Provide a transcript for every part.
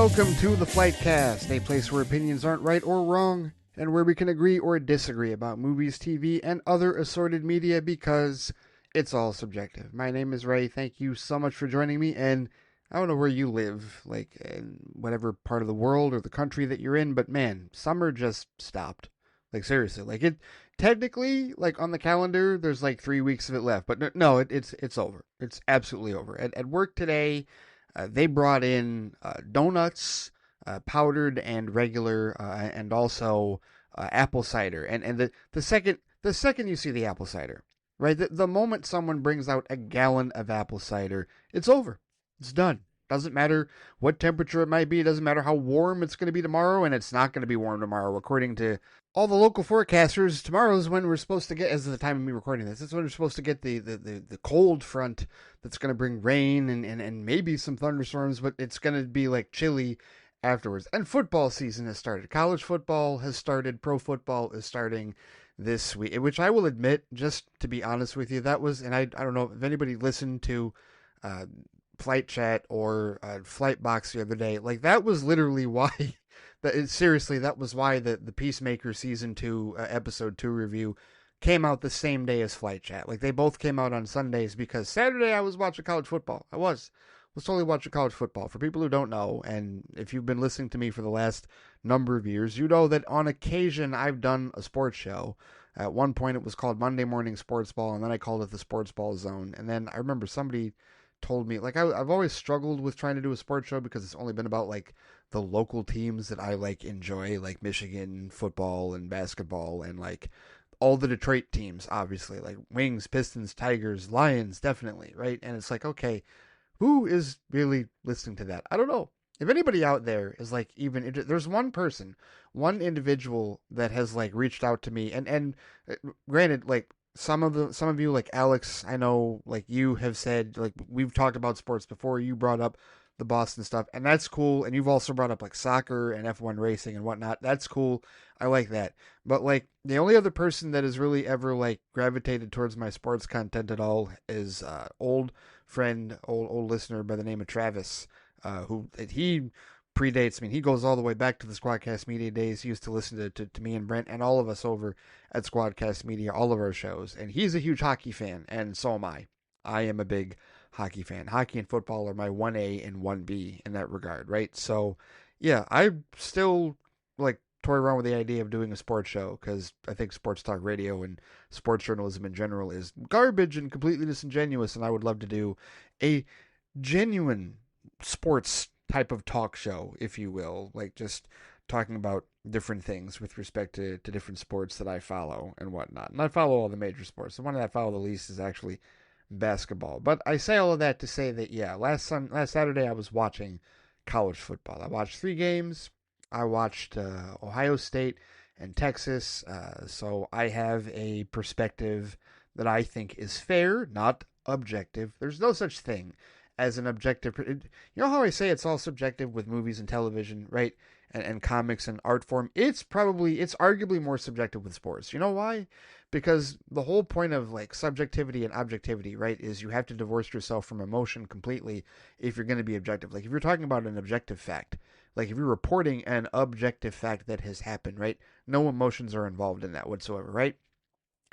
welcome to the Flightcast, a place where opinions aren't right or wrong, and where we can agree or disagree about movies, TV, and other assorted media because it's all subjective. My name is Ray. Thank you so much for joining me, and I don't know where you live, like in whatever part of the world or the country that you're in, but man, summer just stopped. Like seriously, like it technically, like on the calendar, there's like 3 weeks of it left, but no, it's over. It's absolutely over. At work today, they brought in donuts, powdered and regular, and also apple cider. And the second you see the apple cider, right, the moment someone brings out a gallon of apple cider, it's over. It's done. Doesn't matter what temperature it might be. It doesn't matter how warm it's going to be tomorrow, and it's not going to be warm tomorrow. According to all the local forecasters, tomorrow is when we're supposed to get, as of the time of me recording this, it's when we're supposed to get the cold front that's going to bring rain and maybe some thunderstorms, but it's going to be like chilly afterwards. And football season has started. College football has started. Pro football is starting this week, which I will admit, just to be honest with you, that was, and I don't know if anybody listened to Flight Chat or Flight Box the other day, like that was literally why that was why the Peacemaker season 2 episode 2 review came out the same day as Flight Chat. Like they both came out on Sundays because Saturday I was watching college football. I was totally watching college football. For people who don't know, and if you've been listening to me for the last number of years, you know that on occasion I've done a sports show. At one point it was called Monday Morning Sports Ball, and then I called it the Sports Ball Zone. And then I remember somebody told me, like, I've always struggled with trying to do a sports show because it's only been about like the local teams that I like enjoy, like Michigan football and basketball, and like all the Detroit teams, obviously, like Wings, Pistons, Tigers, Lions, definitely, right? And it's like, okay, who is really listening to that? I don't know. If anybody out there is like, even there's one person, one individual that has like reached out to me, and granted, like some of you, like Alex, I know, like you have said, like we've talked about sports before. You brought up the Boston stuff, and that's cool. And you've also brought up like soccer and F1 racing and whatnot. That's cool. I like that. But like the only other person that has really ever like gravitated towards my sports content at all is old friend, old listener by the name of Travis, who he predates me. He goes all the way back to the Squadcast Media days. He used to listen to me and Brent and all of us over at Squadcast Media, all of our shows. And he's a huge hockey fan, and so am I. I am a big hockey fan. Hockey and football are my 1A and 1B in that regard, right? So, yeah, I still like toy around with the idea of doing a sports show because I think sports talk radio and sports journalism in general is garbage and completely disingenuous, and I would love to do a genuine sports type of talk show, if you will, like just talking about different things with respect to different sports that I follow and whatnot. And I follow all the major sports. The one that I follow the least is actually basketball. But I say all of that to say that, yeah, last Saturday I was watching college football. I watched 3 games. I watched Ohio State and Texas. So I have a perspective that I think is fair, not objective. There's no such thing as an objective. You know how I say it's all subjective with movies and television, right? And comics and art form. It's arguably more subjective with sports. You know why? Because the whole point of like subjectivity and objectivity, right, is you have to divorce yourself from emotion completely if you're going to be objective. Like if you're talking about an objective fact, like if you're reporting an objective fact that has happened, right, no emotions are involved in that whatsoever, right?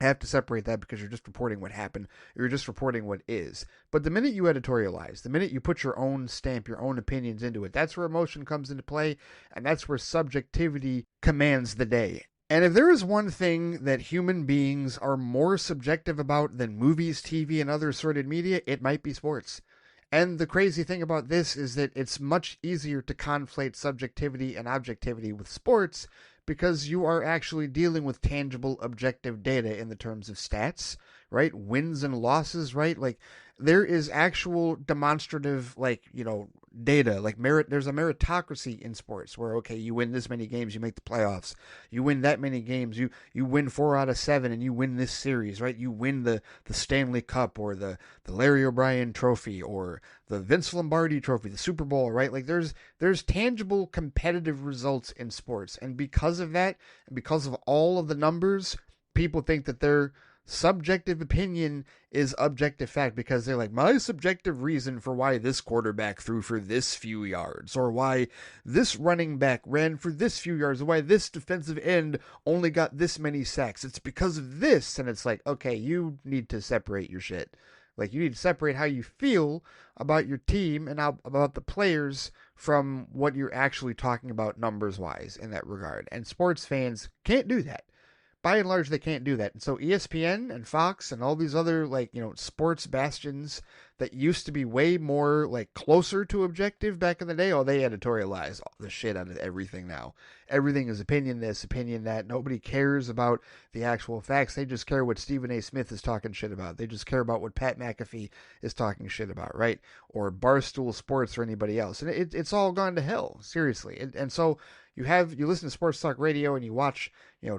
I have to separate that because you're just reporting what happened. You're just reporting what is. But the minute you editorialize, the minute you put your own stamp, your own opinions into it, that's where emotion comes into play, and that's where subjectivity commands the day. And if there is one thing that human beings are more subjective about than movies, TV, and other assorted media, it might be sports. And the crazy thing about this is that it's much easier to conflate subjectivity and objectivity with sports because you are actually dealing with tangible, objective data in the terms of stats, right? Wins and losses, right? Like there is actual demonstrative, like, you know, data, like there's a meritocracy in sports where, okay, you win this many games, you make the playoffs. You win that many games, you win 4 out of 7 and you win this series, right? You win the Stanley Cup or the Larry O'Brien Trophy or the Vince Lombardi Trophy, the Super Bowl, right? Like there's tangible competitive results in sports. And because of that, and because of all of the numbers, people think that they're subjective opinion is objective fact, because they're like, my subjective reason for why this quarterback threw for this few yards, or why this running back ran for this few yards, or why this defensive end only got this many sacks. It's because of this. And it's like, okay, you need to separate your shit. Like, you need to separate how you feel about your team and how, about the players, from what you're actually talking about numbers wise in that regard. And sports fans can't do that. By and large, they can't do that. And so ESPN and Fox and all these other, like, sports bastions that used to be way more, like, closer to objective back in the day, they editorialize all the shit out of everything now. Everything is opinion this, opinion that. Nobody cares about the actual facts. They just care what Stephen A. Smith is talking shit about. They just care about what Pat McAfee is talking shit about, right? Or Barstool Sports or anybody else. And it's all gone to hell, seriously. And so you listen to sports talk radio and you watch,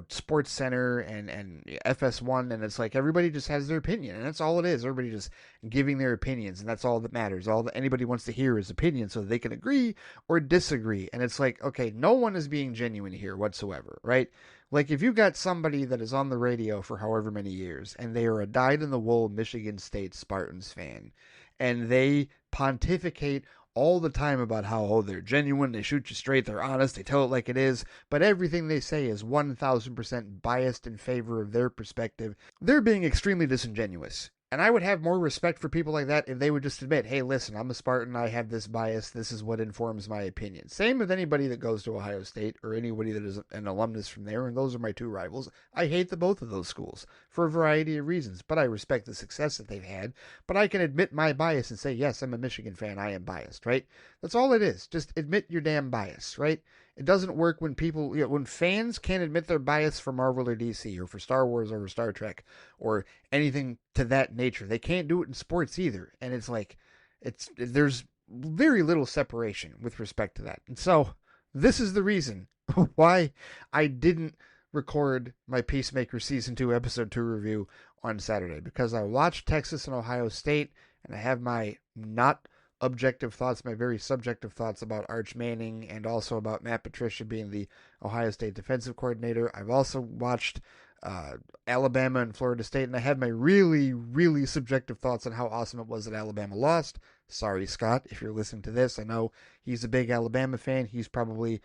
Sports Center and FS1, and it's like everybody just has their opinion, and that's all it is. Everybody just giving their opinions, and that's all that matters. All that anybody wants to hear is opinion, so they can agree or disagree. And it's like, okay, no one is being genuine here whatsoever, right? Like, if you got somebody that is on the radio for however many years, and they are a dyed-in-the-wool Michigan State Spartans fan, and they pontificate all the time about how, they're genuine, they shoot you straight, they're honest, they tell it like it is, but everything they say is 1,000% biased in favor of their perspective, they're being extremely disingenuous. And I would have more respect for people like that if they would just admit, hey, listen, I'm a Spartan, I have this bias, this is what informs my opinion. Same with anybody that goes to Ohio State or anybody that is an alumnus from there, and those are my two rivals. I hate both of those schools for a variety of reasons, but I respect the success that they've had. But I can admit my bias and say, yes, I'm a Michigan fan, I am biased, right? That's all it is. Just admit your damn bias, right? It doesn't work when people, when fans can't admit their bias for Marvel or DC or for Star Wars or for Star Trek or anything to that nature. They can't do it in sports either. And it's like, there's very little separation with respect to that. And so this is the reason why I didn't record my Peacemaker Season 2 Episode 2 review on Saturday, because I watched Texas and Ohio State, and I have my not objective thoughts, my very subjective thoughts about Arch Manning, and also about Matt Patricia being the Ohio State defensive coordinator. I've also watched Alabama and Florida State, and I had my really, really subjective thoughts on how awesome it was that Alabama lost. Sorry, Scott, if you're listening to this. I know he's a big Alabama fan. He's probably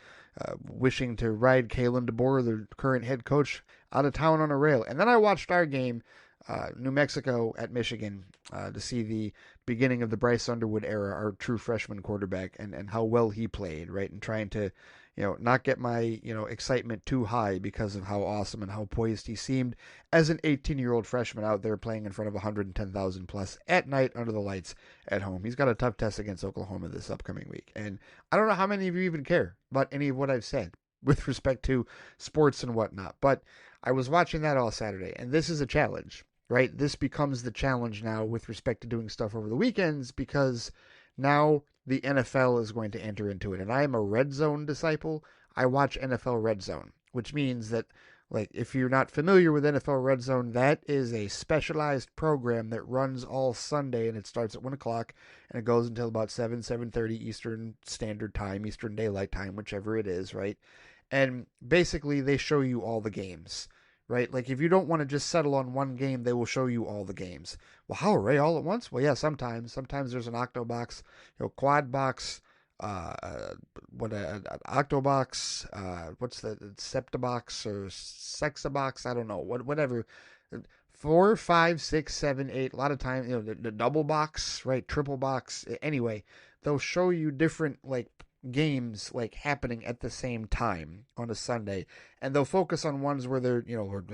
wishing to ride Kalen DeBoer, the current head coach, out of town on a rail. And then I watched our game, New Mexico at Michigan, to see the beginning of the Bryce Underwood era, our true freshman quarterback, and how well he played, right? And trying to, not get my, excitement too high because of how awesome and how poised he seemed as an 18-year-old freshman out there playing in front of 110,000 plus at night under the lights at home. He's got a tough test against Oklahoma this upcoming week. And I don't know how many of you even care about any of what I've said with respect to sports and whatnot, but I was watching that all Saturday, and this is a challenge. Right? This becomes the challenge now with respect to doing stuff over the weekends, because now the NFL is going to enter into it. And I am a Red Zone disciple. I watch NFL Red Zone, which means that, like, if you're not familiar with NFL Red Zone, that is a specialized program that runs all Sunday, and it starts at 1 o'clock, and it goes until about 7:30 Eastern Standard Time, Eastern Daylight Time, whichever it is, right? And basically, they show you all the games. Right? Like, if you don't want to just settle on one game, they will show you all the games. Well, how, Ray, all at once? Well, yeah, sometimes. Sometimes there's an octobox, quad box, an octobox, what's the septabox or sexabox? I don't know, whatever. 4, 5, 6, 7, 8. A lot of times, the double box, right? Triple box. Anyway, they'll show you different, like, games, like, happening at the same time on a Sunday, and they'll focus on ones where they're,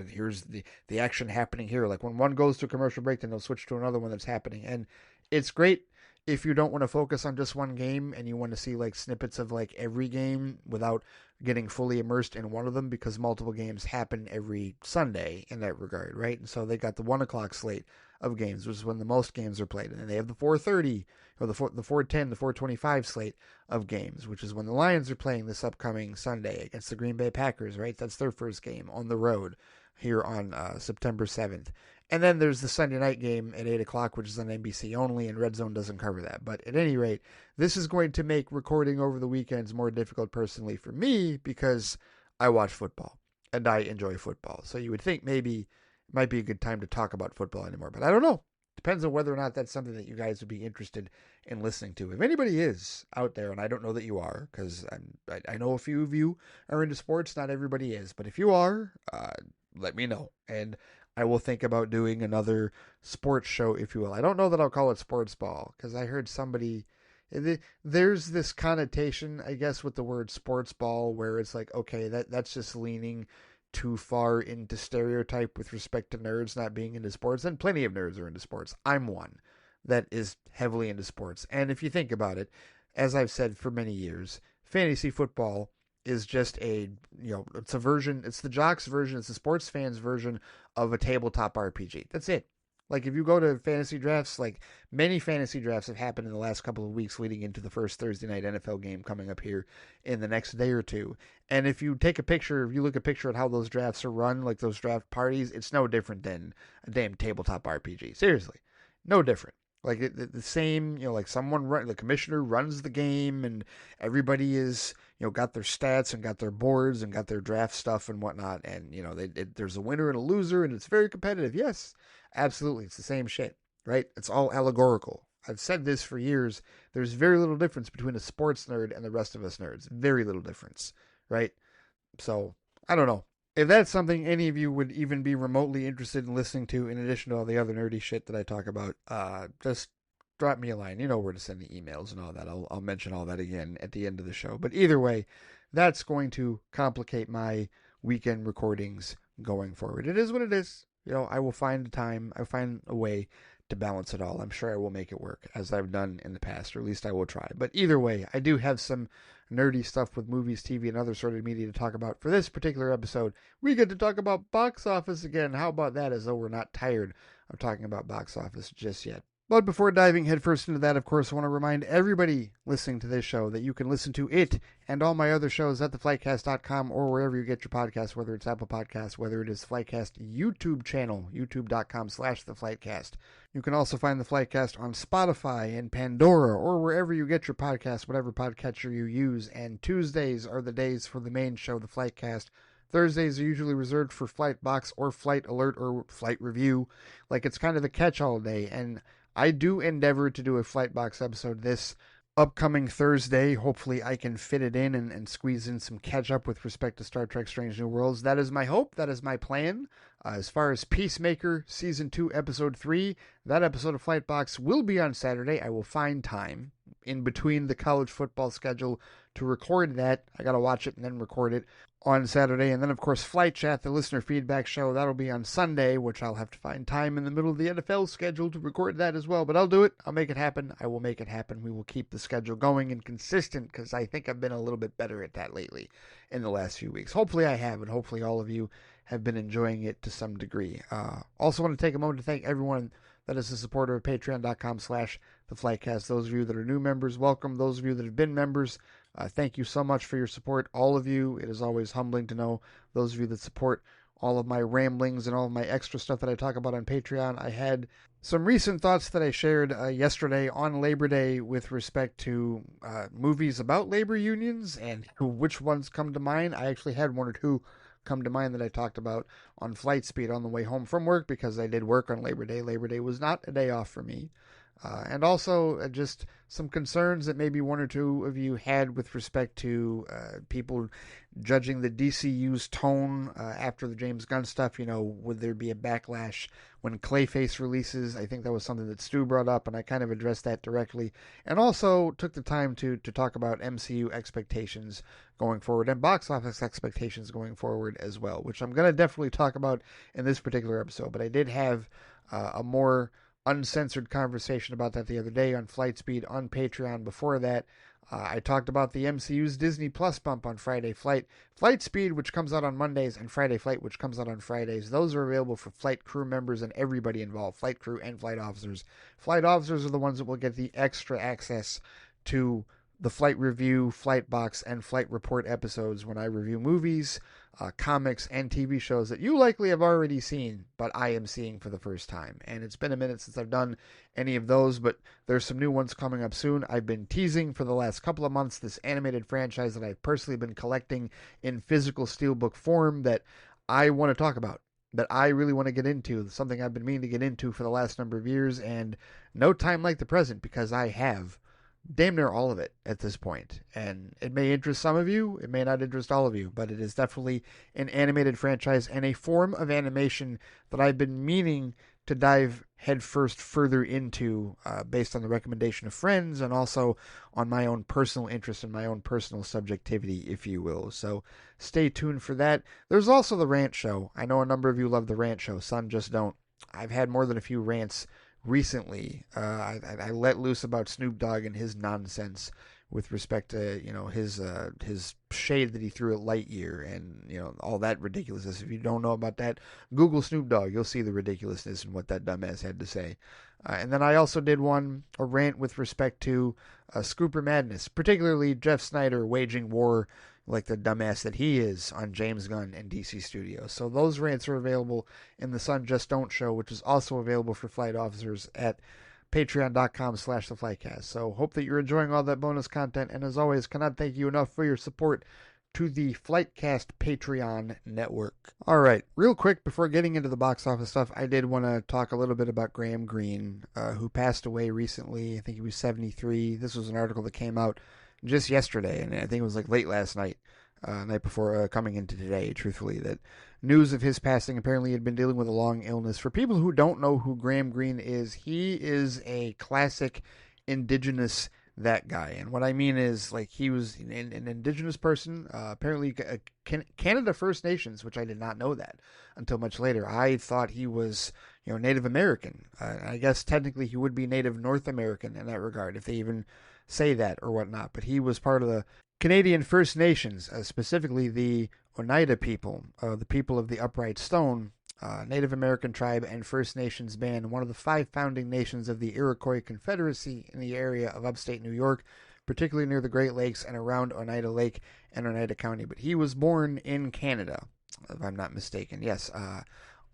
here's the action happening here. Like, when one goes to commercial break, then they'll switch to another one that's happening. And it's great if you don't want to focus on just one game and you want to see, like, snippets of, like, every game without getting fully immersed in one of them, because multiple games happen every Sunday in that regard, right? And so they got the 1 o'clock slate of games, which is when the most games are played, and then they have the 4:30 or the 4:10, the 4:25 slate of games, which is when the Lions are playing this upcoming Sunday against the Green Bay Packers, right? That's their first game on the road here on September 7th. And then there's the Sunday night game at 8 o'clock, which is on NBC only, and Red Zone doesn't cover that. But at any rate, this is going to make recording over the weekends more difficult personally for me, because I watch football and I enjoy football. So you would think maybe might be a good time to talk about football anymore. But I don't know. Depends on whether or not that's something that you guys would be interested in listening to. If anybody is out there, and I don't know that you are, because I know a few of you are into sports, not everybody is, but if you are, let me know. And I will think about doing another sports show, if you will. I don't know that I'll call it sports ball, because I heard somebody... There's this connotation, I guess, with the word sports ball, where it's like, okay, that's just leaning too far into stereotype with respect to nerds not being into sports, and plenty of nerds are into sports. I'm one that is heavily into sports. And if you think about it, as I've said for many years, fantasy football is just it's a version, it's the jocks version, it's the sports fans version of a tabletop RPG. That's it. Like, if you go to fantasy drafts, like, many fantasy drafts have happened in the last couple of weeks leading into the first Thursday night NFL game coming up here in the next day or two. And if you take a picture, if you look a picture at how those drafts are run, like those draft parties, it's no different than a damn tabletop RPG. Seriously. No different. Like, the same, like, the commissioner runs the game, and everybody is, got their stats and got their boards and got their draft stuff and whatnot. And, there's a winner and a loser, and it's very competitive. Yes. Absolutely, it's the same shit, right? It's all allegorical. I've said this for years. There's very little difference between a sports nerd and the rest of us nerds. Very little difference, right? So, I don't know. If that's something any of you would even be remotely interested in listening to, in addition to all the other nerdy shit that I talk about, just drop me a line. You know where to send the emails and all that. I'll mention all that again at the end of the show. But either way, that's going to complicate my weekend recordings going forward. It is what it is. I will find time. I'll find a way to balance it all. I'm sure I will make it work, as I've done in the past, or at least I will try. But either way, I do have some nerdy stuff with movies, TV, and other sort of media to talk about. For this particular episode, we get to talk about box office again. How about that, as though we're not tired of talking about box office just yet. But before diving headfirst into that, of course, I want to remind everybody listening to this show that you can listen to it and all my other shows at theflightcast.com or wherever you get your podcasts, whether it's Apple Podcasts, whether it is Flightcast YouTube channel, youtube.com/theflightcast. You can also find the Flightcast on Spotify and Pandora or wherever you get your podcasts, whatever podcatcher you use. And Tuesdays are the days for the main show, the Flightcast. Thursdays are usually reserved for Flight Box or Flight Alert or Flight Review. Like, it's kind of a catch-all day, and I do endeavor to do a Flightbox episode this upcoming Thursday. Hopefully I can fit it in and squeeze in some catch-up with respect to Star Trek Strange New Worlds. That is my hope. That is my plan. As far as Peacemaker Season 2, Episode 3, that episode of Flightbox will be on Saturday. I will find time in between the college football schedule to record that. I got to watch it and then record it on Saturday. And then, of course, Flight Chat, the listener feedback show, that'll be on Sunday, which I'll have to find time in the middle of the NFL schedule to record that as well. But I'll do it. I'll make it happen. I will make it happen. We will keep the schedule going and consistent, because I think I've been a little bit better at that lately in the last few weeks. Hopefully I have, and hopefully all of you have been enjoying it to some degree. Also want to take a moment to thank everyone that is a supporter of patreon.com/theflightcast. Those of you that are new members, welcome. Those of you that have been members, thank you so much for your support, all of you. It is always humbling to know those of you that support all of my ramblings and all of my extra stuff that I talk about on Patreon. I had some recent thoughts that I shared yesterday on Labor Day with respect to movies about labor unions and which ones come to mind. I actually had one or two come to mind that I talked about on Flight Speed on the way home from work, because I did work on Labor Day. Labor Day was not a day off for me. And also just some concerns that maybe one or two of you had with respect to people judging the DCU's tone after the James Gunn stuff. Would there be a backlash when Clayface releases? I think that was something that Stu brought up, and I kind of addressed that directly. And also took the time to talk about MCU expectations going forward and box office expectations going forward as well, which I'm going to definitely talk about in this particular episode. But I did have a more uncensored conversation about that the other day on Flight Speed on Patreon. Before that, I talked about the MCU's Disney Plus bump on Friday. Flight Speed, which comes out on Mondays, and Friday Flight, which comes out on Fridays. Those are available for flight crew members and everybody involved, flight crew and flight officers. Flight officers are the ones that will get the extra access to the Flight Review, Flight Box, and Flight Report episodes when I review movies, comics, and TV shows that you likely have already seen, but I am seeing for the first time. And it's been a minute since I've done any of those, but there's some new ones coming up soon. I've been teasing for the last couple of months this animated franchise that I've personally been collecting in physical steelbook form that I want to talk about. that I really want to get into, something I've been meaning to get into for the last number of years, and no time like the present because I have damn near all of it at this point. And it may interest some of you, it may not interest all of you, but it is definitely an animated franchise and a form of animation that I've been meaning to dive headfirst further into based on the recommendation of friends and also on my own personal interest and my own personal subjectivity, if you will. So stay tuned for that. There's also the rant show. I know a number of you love the rant show. Some just don't. I've had more than a few rants recently. I let loose about Snoop Dogg and his nonsense with respect to his shade that he threw at Lightyear and all that ridiculousness. If you don't know about that, Google Snoop Dogg. You'll see the ridiculousness and what that dumbass had to say. And then I also did a rant with respect to Scooper Madness, particularly Jeff Snyder waging war like the dumbass that he is on James Gunn and DC Studios. So those rants are available in the Sun Just Don't show, which is also available for flight officers at patreon.com/theflightcast. So hope that you're enjoying all that bonus content. And as always, cannot thank you enough for your support to the Flightcast Patreon network. All right, real quick before getting into the box office stuff, I did want to talk a little bit about Graham Greene, who passed away recently. I think he was 73. This was an article that came out just yesterday, and I think it was like late last night, night before coming into today, truthfully, that news of his passing. Apparently he had been dealing with a long illness. For people who don't know who Graham Greene is, he is a classic indigenous that guy. And what I mean is, like, he was an indigenous person, apparently Canada First Nations, which I did not know that until much later. I thought he was, Native American. I guess technically he would be Native North American in that regard, if they even say that or whatnot. But he was part of the Canadian First Nations, specifically the Oneida people, the people of the Upright Stone, Native American tribe and First Nations band, one of the 5 founding nations of the Iroquois Confederacy in the area of upstate New York, particularly near the Great Lakes and around Oneida Lake and Oneida County. But he was born in Canada, if I'm not mistaken. Yes,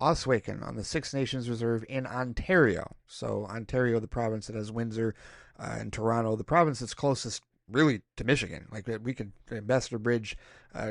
Oswego on the Six Nations Reserve in Ontario. So Ontario, the province that has Windsor, and Toronto, the province that's closest really to Michigan. Like, we could, Ambassador Bridge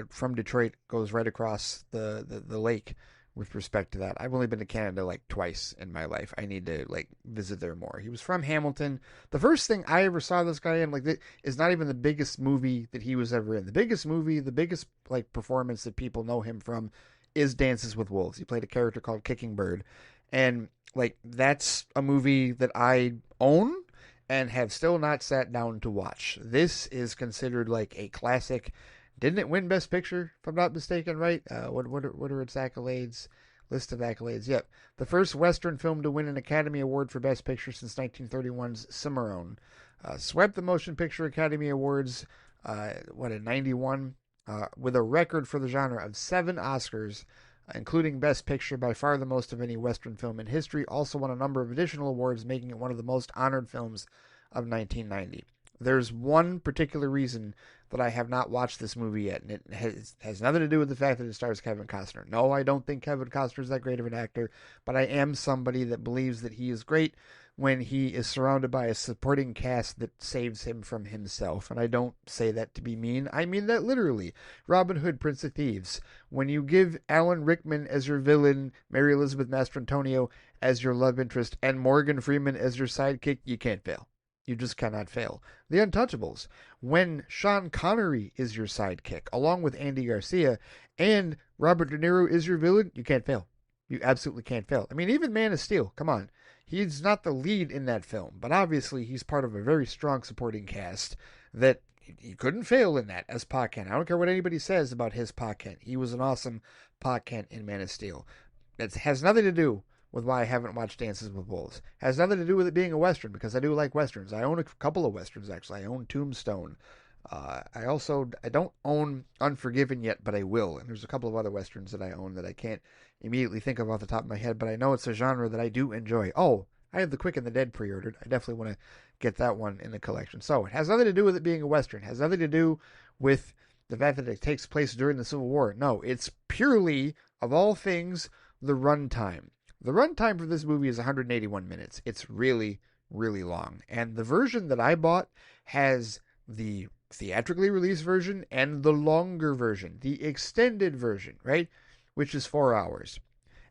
from Detroit goes right across the lake with respect to that. I've only been to Canada like twice in my life. I need to visit there more. He was from Hamilton. The first thing I ever saw this guy in is not even the biggest movie that he was ever in. The biggest movie, the biggest performance that people know him from is Dances with Wolves. He played a character called Kicking Bird. And that's a movie that I own and have still not sat down to watch. This is considered a classic. Didn't it win Best Picture, if I'm not mistaken, right? What are its accolades? List of accolades. Yep. The first Western film to win an Academy Award for Best Picture since 1931's Cimarron. Swept the Motion Picture Academy Awards, in 91, with a record for the genre of 7 Oscars, including Best Picture, by far the most of any Western film in history. Also won a number of additional awards, making it one of the most honored films of 1990. There's one particular reason that I have not watched this movie yet, and it has nothing to do with the fact that it stars Kevin Costner. No, I don't think Kevin Costner is that great of an actor, but I am somebody that believes that he is great when he is surrounded by a supporting cast that saves him from himself. And I don't say that to be mean. I mean that literally. Robin Hood, Prince of Thieves. When you give Alan Rickman as your villain, Mary Elizabeth Mastrantonio as your love interest, and Morgan Freeman as your sidekick, you can't fail. You just cannot fail. The Untouchables. When Sean Connery is your sidekick, along with Andy Garcia, and Robert De Niro is your villain, you can't fail. You absolutely can't fail. I mean, even Man of Steel, come on. He's not the lead in that film, but obviously he's part of a very strong supporting cast that he couldn't fail in that as Pa Kent. I don't care what anybody says about his Pa Kent. He was an awesome Pa Kent in Man of Steel. It has nothing to do with why I haven't watched Dances with Wolves. It has nothing to do with it being a Western, because I do like Westerns. I own a couple of Westerns, actually. I own Tombstone. I don't own Unforgiven yet, but I will. And there's a couple of other Westerns that I own that I can't immediately think of off the top of my head, but I know it's a genre that I do enjoy. Oh, I have The Quick and the Dead pre-ordered. I definitely want to get that one in the collection. So it has nothing to do with it being a Western. It has nothing to do with the fact that it takes place during the Civil War. No, it's purely, of all things, the runtime. The runtime for this movie is 181 minutes. It's really, really long. And the version that I bought has the theatrically released version and the longer version, the extended version, right? Which is 4 hours.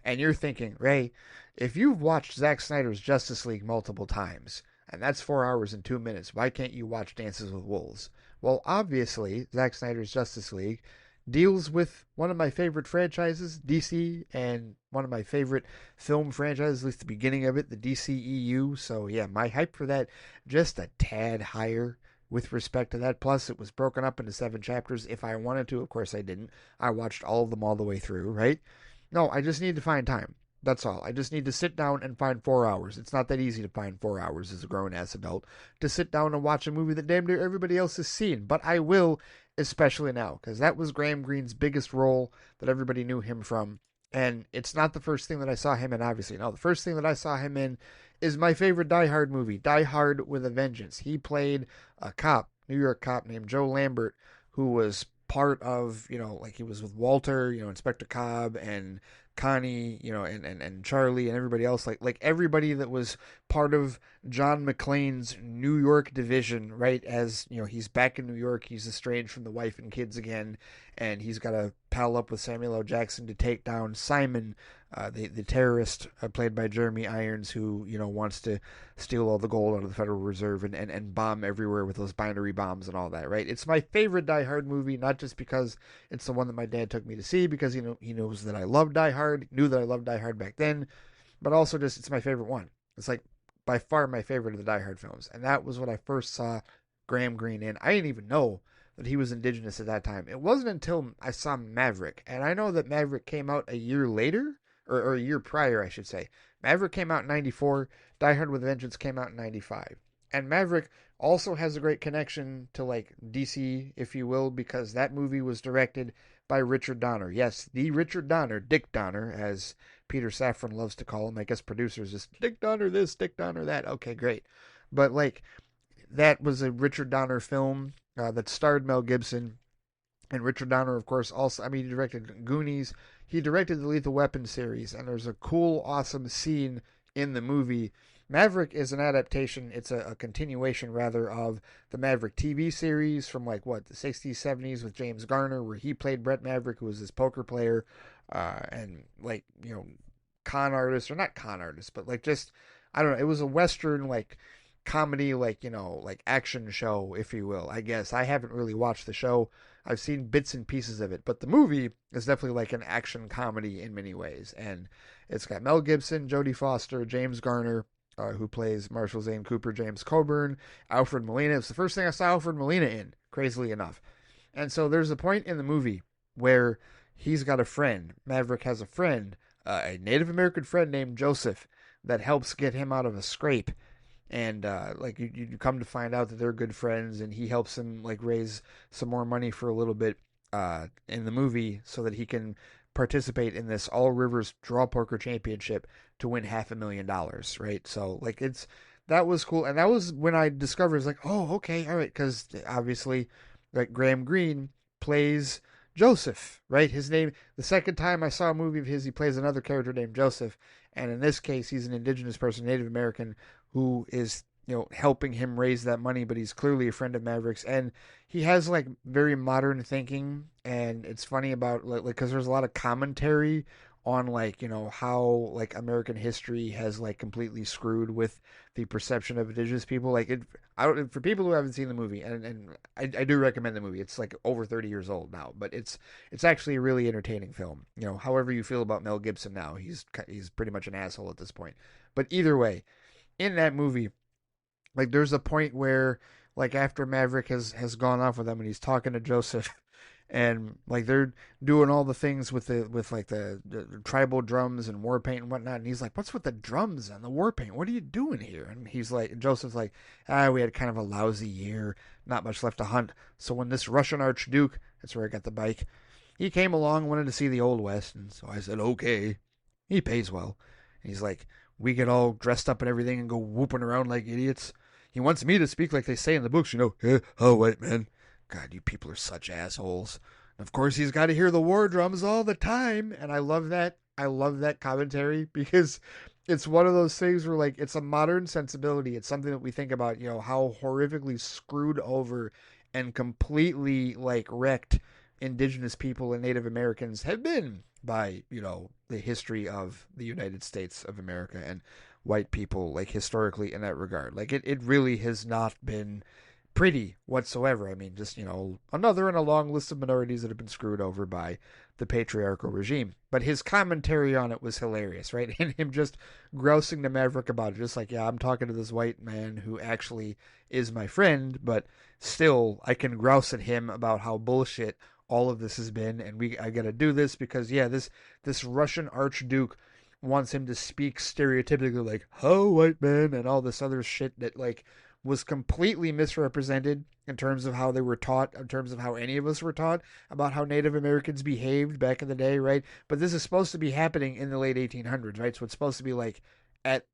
And you're thinking, Ray, if you've watched Zack Snyder's Justice League multiple times, and that's 4 hours and 2 minutes, why can't you watch Dances with Wolves? Well, obviously, Zack Snyder's Justice League deals with one of my favorite franchises, DC, and one of my favorite film franchises, at least the beginning of it, the DCEU. So, yeah, my hype for that just a tad higher with respect to that. Plus, it was broken up into 7 chapters. If I wanted to, of course I didn't. I watched all of them all the way through, right? No, I just need to find time. That's all. I just need to sit down and find 4 hours. It's not that easy to find 4 hours as a grown ass adult to sit down and watch a movie that damn near everybody else has seen. But I will, especially now, because that was Graham Greene's biggest role that everybody knew him from. And it's not the first thing that I saw him in, obviously. No, the first thing that I saw him in is my favorite Die Hard movie, Die Hard with a Vengeance. He played a cop, New York cop named Joe Lambert, who was part of, like he was with Walter, Inspector Cobb and Connie, and Charlie and everybody else, like everybody that was part of John McClane's New York division, right? As he's back in New York, he's estranged from the wife and kids again, and he's got to pal up with Samuel L. Jackson to take down Simon, the terrorist played by Jeremy Irons, who wants to steal all the gold out of the Federal Reserve and bomb everywhere with those binary bombs and all that, right? It's my favorite Die Hard movie, not just because it's the one that my dad took me to see, because he knows that I love Die Hard, knew that I loved Die Hard back then, but also just it's my favorite one. It's like by far my favorite of the Die Hard films, and that was what I first saw Graham Greene in. I didn't even know that he was indigenous at that time. It wasn't until I saw Maverick, and I know that Maverick came out a year later, or a year prior, I should say. Maverick came out in 94, Die Hard with Vengeance came out in 95. And Maverick also has a great connection to like DC, if you will, because that movie was directed by Richard Donner. Yes, the Richard Donner, Dick Donner, as Peter Safran loves to call him. I guess producers just Dick Donner this, Dick Donner that. Okay, great. But like that was a Richard Donner film that starred Mel Gibson. And Richard Donner, of course, also, he directed Goonies. He directed the Lethal Weapon series. And there's a cool, awesome scene in the movie. Maverick is an adaptation, it's a continuation, rather, of the Maverick TV series from, the 60s, 70s with James Garner, where he played Brett Maverick, who was this poker player, and, con artist, or not con artist, but, just, I don't know, it was a Western, comedy, action show, if you will, I guess. I haven't really watched the show. I've seen bits and pieces of it, but the movie is definitely like an action comedy in many ways. And it's got Mel Gibson, Jodie Foster, James Garner, who plays Marshall Zane Cooper, James Coburn, Alfred Molina. It's the first thing I saw Alfred Molina in, crazily enough. And so there's a point in the movie where he's got a friend. Maverick has a friend, a Native American friend named Joseph, that helps get him out of a scrape. And you come to find out that they're good friends, and he helps him raise some more money for a little bit in the movie so that he can participate in this All Rivers Draw Poker Championship to win $500,000, right? So that was cool, and that was when I discovered oh, okay, all right, because obviously Graham Greene plays Joseph, right? His name. The second time I saw a movie of his, he plays another character named Joseph, and in this case, he's an indigenous person, Native American, who is helping him raise that money, but he's clearly a friend of Maverick's, and he has very modern thinking, and it's funny about because there's a lot of commentary on how American history has completely screwed with the perception of indigenous people. For people who haven't seen the movie, and I do recommend the movie. It's over 30 years old now, but it's actually a really entertaining film. However you feel about Mel Gibson now, he's pretty much an asshole at this point. But either way, in that movie, there's a point where after Maverick has gone off with them and he's talking to Joseph, and they're doing all the things with the tribal drums and war paint and whatnot, and he's like, "What's with the drums and the war paint? What are you doing here?" And Joseph's like, "We had kind of a lousy year, not much left to hunt. So when this Russian Archduke, that's where I got the bike, he came along, wanted to see the Old West, and so I said, okay. He pays well." And he's like, "We get all dressed up and everything and go whooping around like idiots. He wants me to speak like they say in the books, oh, white man. God, you people are such assholes." And of course, he's got to hear the war drums all the time. And I love that. I love that commentary, because it's one of those things where it's a modern sensibility. It's something that we think about, how horrifically screwed over and completely wrecked indigenous people and Native Americans have been by, the history of the United States of America and white people, like, historically in that regard. Like, it really has not been pretty whatsoever. I mean, just, another in a long list of minorities that have been screwed over by the patriarchal regime. But his commentary on it was hilarious, right? And him just grousing to Maverick about it, just like, yeah, I'm talking to this white man who actually is my friend, but still I can grouse at him about how bullshit all of this has been, and I gotta do this because, yeah, this Russian archduke wants him to speak stereotypically like, "Oh, white man," and all this other shit that, like, was completely misrepresented in terms of how they were taught, in terms of how any of us were taught about how Native Americans behaved back in the day, right? But this is supposed to be happening in the late 1800s, right? So it's supposed to be like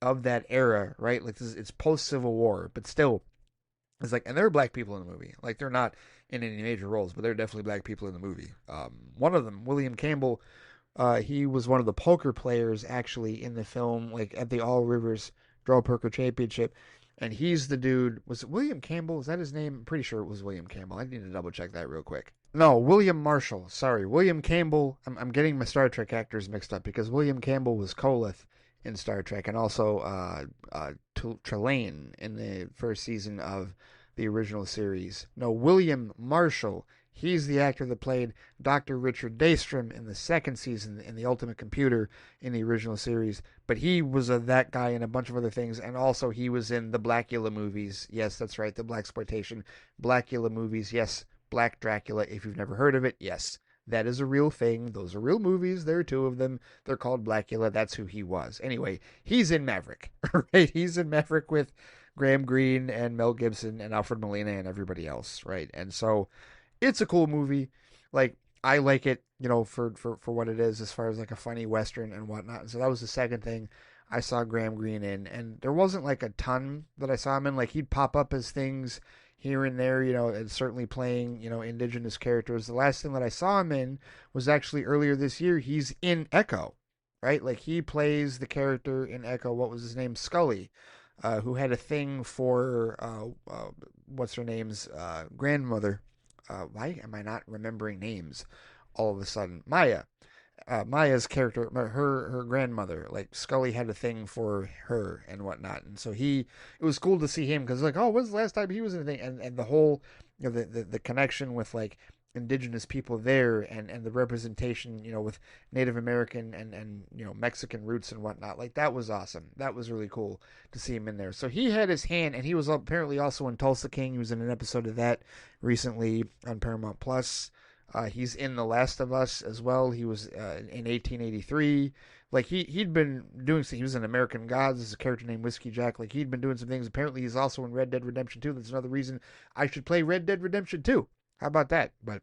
of that era, right? Like, it's post Civil War, but still, it's like, and there are black people in the movie. Like, they're not in any major roles, but there are definitely black people in the movie. One of them, William Campbell, he was one of the poker players actually in the film, like at the All Rivers Draw Poker Championship. And he's the dude. Was it William Campbell? Is that his name? I'm pretty sure it was William Campbell. I need to double check that real quick. No, William Marshall. Sorry, William Campbell. I'm getting my Star Trek actors mixed up because William Campbell was Koleth in Star Trek, and also Trelane in the first season of the original series. No, William Marshall. He's the actor that played Dr. Richard Daystrom in the second season in The Ultimate Computer in the original series. But he was that guy in a bunch of other things, and also he was in the Blackula movies. Yes, that's right, the Blaxploitation Blackula movies. Yes, Black Dracula, if you've never heard of it, yes. That is a real thing. Those are real movies. There are two of them. They're called Blackula. That's who he was. Anyway, he's in Maverick, right? He's in Maverick with Graham Greene and Mel Gibson and Alfred Molina and everybody else, right? And so it's a cool movie. Like, I like it, for what it is as far as like a funny Western and whatnot. And so that was the second thing I saw Graham Greene in. And there wasn't like a ton that I saw him in. Like, he'd pop up as things here and there, and certainly playing, indigenous characters. The last thing that I saw him in was actually earlier this year. He's in Echo, right? Like, he plays the character in Echo. What was his name? Scully, who had a thing for, what's her name's grandmother. Why am I not remembering names all of a sudden? Maya. Maya's character, her grandmother, like, Scully had a thing for her and whatnot. And so it was cool to see him because, like, oh, when's the last time he was in a thing? And the whole, the connection with, like, indigenous people there and the representation, with Native American and Mexican roots and whatnot. Like, that was awesome. That was really cool to see him in there. So he had his hand, and he was apparently also in Tulsa King. He was in an episode of that recently on Paramount Plus. He's in The Last of Us as well. He was in 1883. Like, he'd been doing some, he was in American Gods as a character named Whiskey Jack. Like, he'd been doing some things. Apparently he's also in Red Dead Redemption 2. That's another reason I should play Red Dead Redemption 2. How about that? But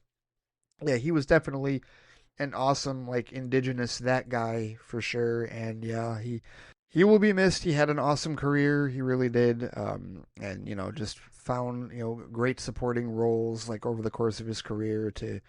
yeah, he was definitely an awesome, like, indigenous, that guy for sure. And yeah, he will be missed. He had an awesome career. He really did. And, just found, great supporting roles, like, over the course of his career to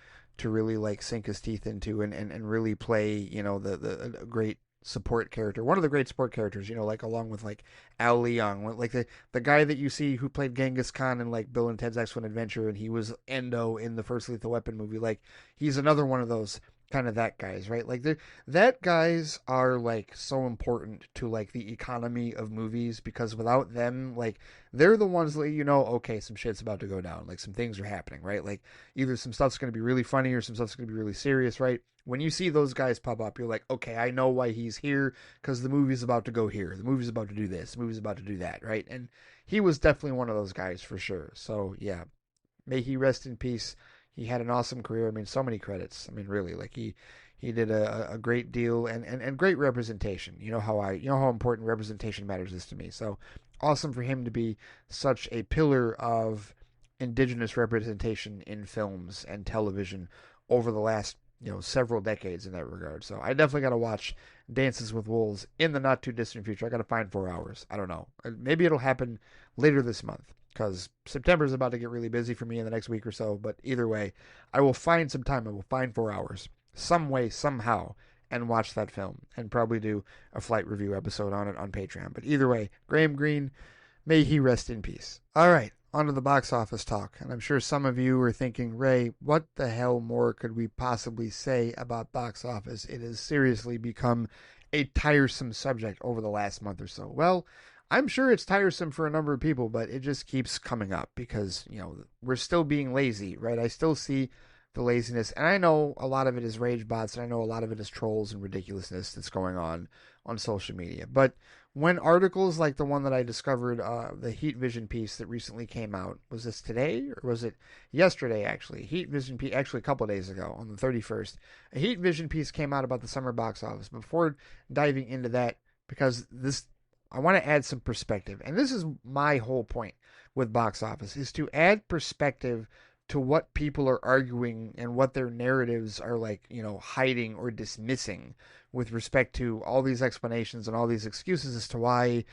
really, like, sink his teeth into and really play, the great support character. One of the great support characters, like, along with, like, Al Leong, like the guy that you see who played Genghis Khan in, like, Bill and Ted's Excellent Adventure, and he was Endo in the first Lethal Weapon movie. Like, he's another one of those kind of that guys, right? Like, that guys are, like, so important to, like, the economy of movies, because without them, like, they're the ones that, okay, some shit's about to go down, like, some things are happening, right? Like, either some stuff's going to be really funny or some stuff's going to be really serious, right? When you see those guys pop up, you're like, okay, I know why he's here, because the movie's about to go here, the movie's about to do this, the movie's about to do that, right? And he was definitely one of those guys for sure. So yeah, may he rest in peace. He had an awesome career. I mean, so many credits. I mean, really, like, he did a great deal and great representation. You know how important representation matters is to me. So awesome for him to be such a pillar of indigenous representation in films and television over the last, several decades in that regard. So I definitely got to watch Dances with Wolves in the not too distant future. I got to find 4 hours. I don't know. Maybe it'll happen later this month, because September is about to get really busy for me in the next week or so. But either way, I will find some time. I will find 4 hours some way, somehow, and watch that film and probably do a flight review episode on it on Patreon. But either way, Graham Greene, may he rest in peace. All right, onto the box office talk. And I'm sure some of you are thinking, Ray, what the hell more could we possibly say about box office? It has seriously become a tiresome subject over the last month or so. Well, I'm sure it's tiresome for a number of people, but it just keeps coming up because, we're still being lazy, right? I still see the laziness, and I know a lot of it is rage bots, and I know a lot of it is trolls and ridiculousness that's going on social media. But when articles like the one that I discovered, the Heat Vision piece that recently came out, was this today or was it yesterday actually? Heat Vision piece, actually a couple of days ago on the 31st. A Heat Vision piece came out about the summer box office. Before diving into that, because I want to add some perspective. And this is my whole point with box office, is to add perspective to what people are arguing and what their narratives are like, hiding or dismissing with respect to all these explanations and all these excuses as to why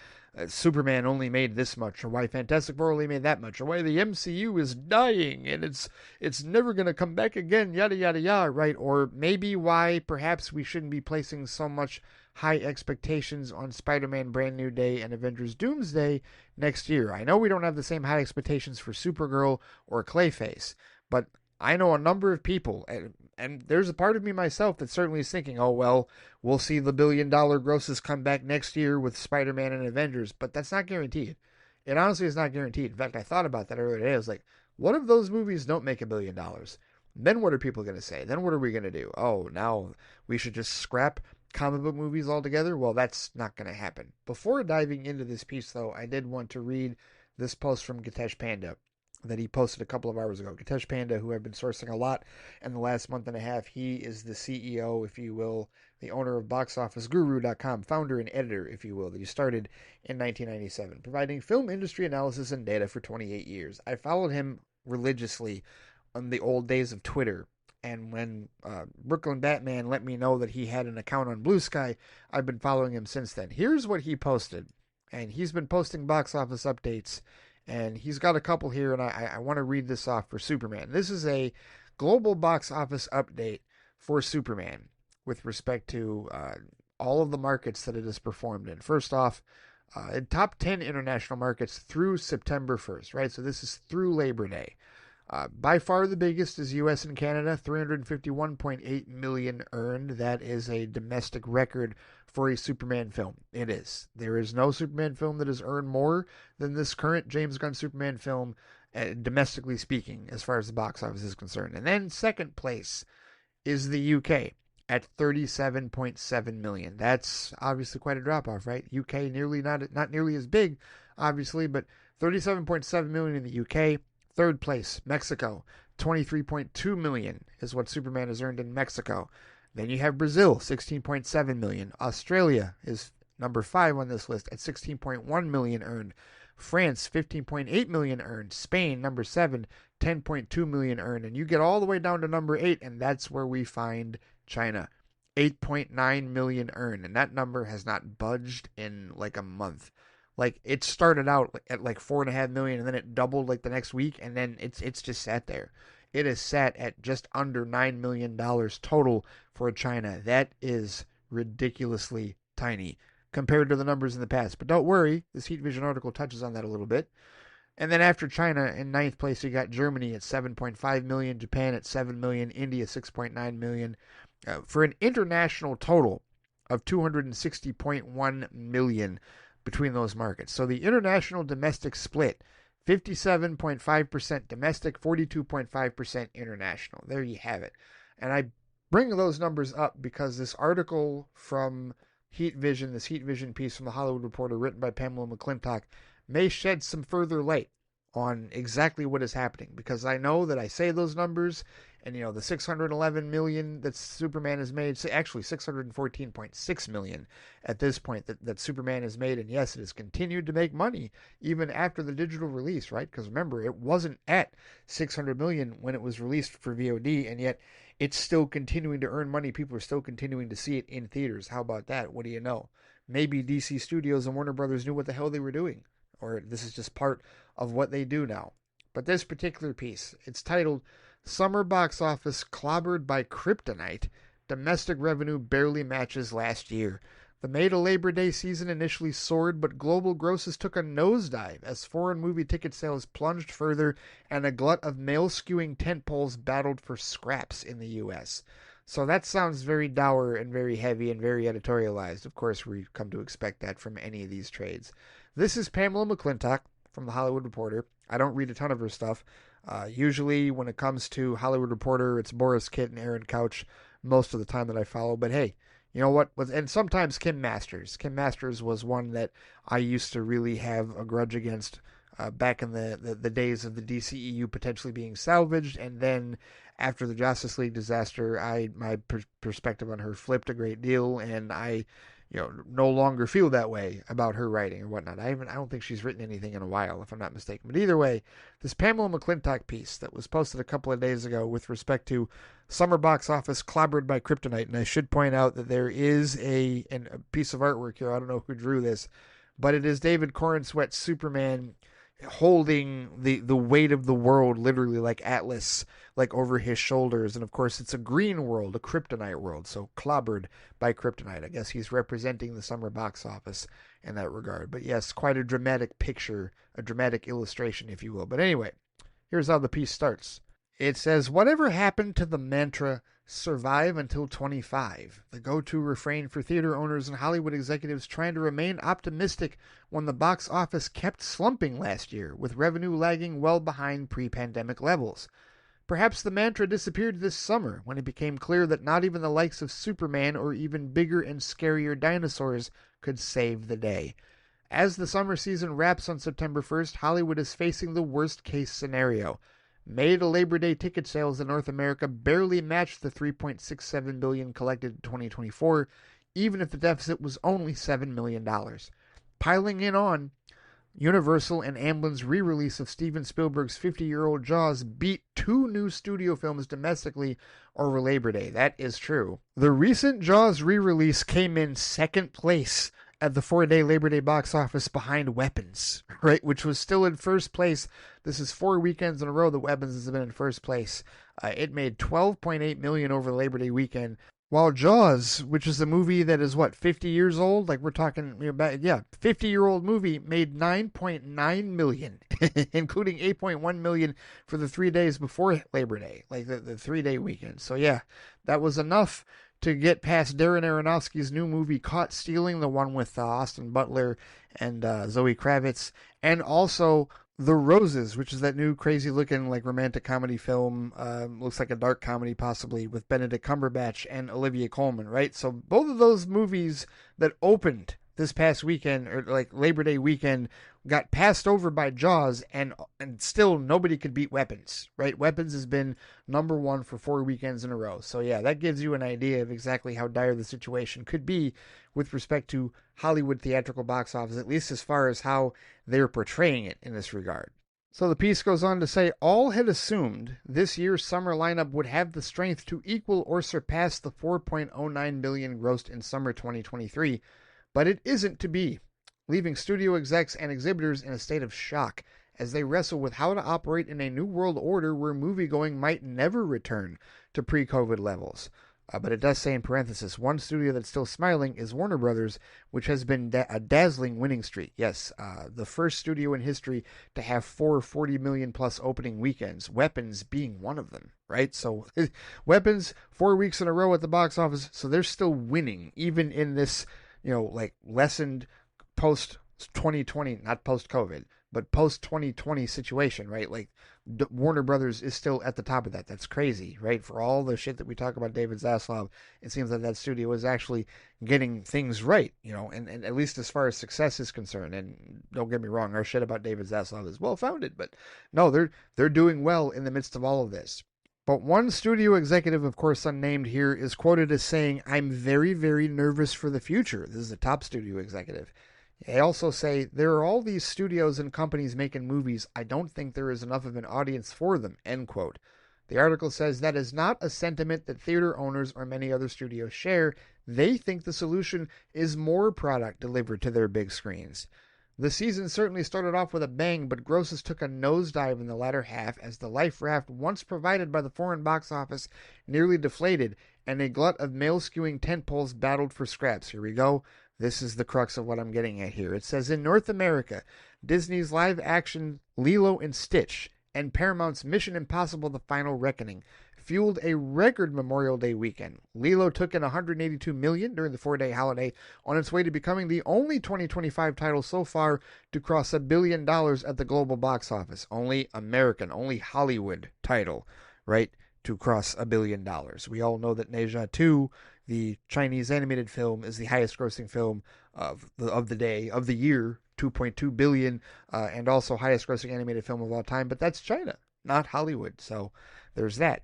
Superman only made this much, or why Fantastic Four only made that much, or why the MCU is dying and it's never going to come back again, yada, yada, yada, right? Or maybe why perhaps we shouldn't be placing so much high expectations on Spider-Man Brand New Day and Avengers Doomsday next year. I know we don't have the same high expectations for Supergirl or Clayface, but I know a number of people, and there's a part of me myself that certainly is thinking, oh, well, we'll see the $1 billion grosses come back next year with Spider-Man and Avengers, but that's not guaranteed. It honestly is not guaranteed. In fact, I thought about that earlier today. I was like, what if those movies don't make $1 billion? Then what are people going to say? Then what are we going to do? Oh, now we should just scrap comic book movies altogether? Well, that's not going to happen. Before diving into this piece, though, I did want to read this post from Gitesh Panda that he posted a couple of hours ago. Gitesh Panda, who I've been sourcing a lot in the last month and a half, he is the CEO, if you will, the owner of BoxOfficeGuru.com, founder and editor, if you will, that he started in 1997, providing film industry analysis and data for 28 years. I followed him religiously on the old days of Twitter. And when Brooklyn Batman let me know that he had an account on BLUESKY, I've been following him since then. Here's what he posted. And he's been posting box office updates. And he's got a couple here, and I want to read this off for Superman. This is a global box office update for Superman with respect to all of the markets that it has performed in. First off, in top 10 international markets through September 1st, right? So this is through Labor Day. By far the biggest is U.S. and Canada, 351.8 million earned. That is a domestic record for a Superman film. It is. There is no Superman film that has earned more than this current James Gunn Superman film, domestically speaking, as far as the box office is concerned. And then second place is the UK at 37.7 million. That's obviously quite a drop-off, right? UK not nearly as big, obviously, but 37.7 million in the UK. Third place, Mexico, 23.2 million is what Superman has earned in Mexico. Then you have Brazil, 16.7 million. Australia is number 5 on this list at 16.1 million earned. France, 15.8 million earned. Spain, number 7, 10.2 million earned. And you get all the way down to number 8, and that's where we find China, 8.9 million earned. And that number has not budged in like a month. Like, it started out at like 4.5 million, and then it doubled like the next week, and then it's just sat there. It is sat at just under $9 million total for China. That is ridiculously tiny compared to the numbers in the past. But don't worry, this Heat Vision article touches on that a little bit. And then after China, in 9th place, you got Germany at 7.5 million, Japan at 7 million, India 6.9 million, for an international total of 260.1 million between those markets. So the international domestic split, 57.5% domestic, 42.5% international. There you have it. And I bring those numbers up because this article from Heat Vision, this Heat Vision piece from the Hollywood Reporter written by Pamela McClintock, may shed some further light on exactly what is happening, because I know that I say those numbers, and the 611 million that Superman has made, actually 614.6 million at this point that Superman has made, and yes, it has continued to make money even after the digital release, right? Because remember, it wasn't at 600 million when it was released for VOD, and yet it's still continuing to earn money. People are still continuing to see it in theaters. How about that? What do you know? Maybe DC Studios and Warner Brothers knew what the hell they were doing, or this is just part of what they do now. But this particular piece, it's titled Summer Box Office Clobbered by Kryptonite. Domestic revenue barely matches last year. The May to Labor Day season initially soared, but global grosses took a nosedive as foreign movie ticket sales plunged further and a glut of male-skewing tentpoles battled for scraps in the U.S. So that sounds very dour and very heavy and very editorialized. Of course, we come to expect that from any of these trades. This is Pamela McClintock from The Hollywood Reporter. I don't read a ton of her stuff. Usually when it comes to Hollywood Reporter, it's Boris Kitt and Aaron Couch most of the time that I follow. But hey, you know what? And sometimes Kim Masters. Kim Masters was one that I used to really have a grudge against back in the days of the DCEU potentially being salvaged. And then after the Justice League disaster, my perspective on her flipped a great deal, and I no longer feel that way about her writing or whatnot. I don't think she's written anything in a while, if I'm not mistaken. But either way, this Pamela McClintock piece that was posted a couple of days ago with respect to summer box office clobbered by kryptonite, and I should point out that there is a piece of artwork here. I don't know who drew this, but it is David Corenswet's Superman holding the weight of the world, literally like Atlas, like over his shoulders. And of course it's a green world, a kryptonite world, so clobbered by kryptonite. I guess he's representing the summer box office in that regard. But yes, quite a dramatic picture, a dramatic illustration, if you will. But anyway, here's how the piece starts. It says, "Whatever happened to the mantra, survive until 25, the go-to refrain for theater owners and Hollywood executives trying to remain optimistic when the box office kept slumping last year, with revenue lagging well behind pre-pandemic levels. Perhaps the mantra disappeared this summer when it became clear that not even the likes of Superman or even bigger and scarier dinosaurs could save the day. As the summer season wraps on September 1st, Hollywood is facing the worst-case scenario. May to Labor Day ticket sales in North America barely matched the $3.67 billion collected in 2024, even if the deficit was only $7 million. Piling in on, Universal and Amblin's re-release of Steven Spielberg's 50-year-old Jaws beat two new studio films domestically over Labor Day. That is true. The recent Jaws re-release came in second place at the 4-day Labor Day box office behind Weapons, right, which was still in first place. This is 4 weekends in a row that Weapons has been in first place. It made $12.8 million over the Labor Day weekend, while Jaws, which is a movie that is, 50 years old? Like, we're talking, 50-year-old movie, made $9.9 million, including $8.1 million for the 3 days before Labor Day, like the 3-day weekend. So, yeah, that was enough to get past Darren Aronofsky's new movie Caught Stealing, the one with Austin Butler and Zoe Kravitz, and also The Roses, which is that new crazy-looking like romantic comedy film, looks like a dark comedy possibly, with Benedict Cumberbatch and Olivia Colman, right? So both of those movies that opened this past weekend, or like Labor Day weekend, got passed over by Jaws, and still nobody could beat Weapons, right? Weapons has been number one for 4 weekends in a row. So yeah, that gives you an idea of exactly how dire the situation could be with respect to Hollywood theatrical box office, at least as far as how they're portraying it in this regard. So the piece goes on to say, all had assumed this year's summer lineup would have the strength to equal or surpass the $4.09 billion grossed in summer 2023, but it isn't to be, leaving studio execs and exhibitors in a state of shock as they wrestle with how to operate in a new world order where moviegoing might never return to pre-COVID levels. But it does say in parenthesis, one studio that's still smiling is Warner Brothers, which has been a dazzling winning streak. Yes, the first studio in history to have 4 $40 million plus opening weekends, Weapons being one of them, right? So Weapons, 4 weeks in a row at the box office, so they're still winning, even in this, lessened post-2020, not post-COVID, but post-2020 situation, right? Like, Warner Brothers is still at the top of that. That's crazy, right? For all the shit that we talk about David Zaslav, it seems like that studio is actually getting things right, and at least as far as success is concerned. And don't get me wrong, our shit about David Zaslav is well-founded, but no, they're doing well in the midst of all of this. But one studio executive, of course unnamed here, is quoted as saying, "I'm very, very nervous for the future." This is a top studio executive. They also say, there are all these studios and companies making movies. I don't think there is enough of an audience for them, end quote. The article says that is not a sentiment that theater owners or many other studios share. They think the solution is more product delivered to their big screens. The season certainly started off with a bang, but grosses took a nosedive in the latter half as the life raft once provided by the foreign box office nearly deflated, and a glut of male-skewing tentpoles battled for scraps. Here we go. This is the crux of what I'm getting at here. It says in North America, Disney's live action Lilo and Stitch and Paramount's Mission Impossible The Final Reckoning fueled a record Memorial Day weekend. Lilo took in $182 million during the 4-day holiday, on its way to becoming the only 2025 title so far to cross $1 billion at the global box office. Only American, only Hollywood title, right, to cross $1 billion. We all know that Ne Zha 2, the Chinese animated film, is the highest grossing film of the day, of the year, 2.2 billion, and also highest grossing animated film of all time, but that's China, not Hollywood. So there's that.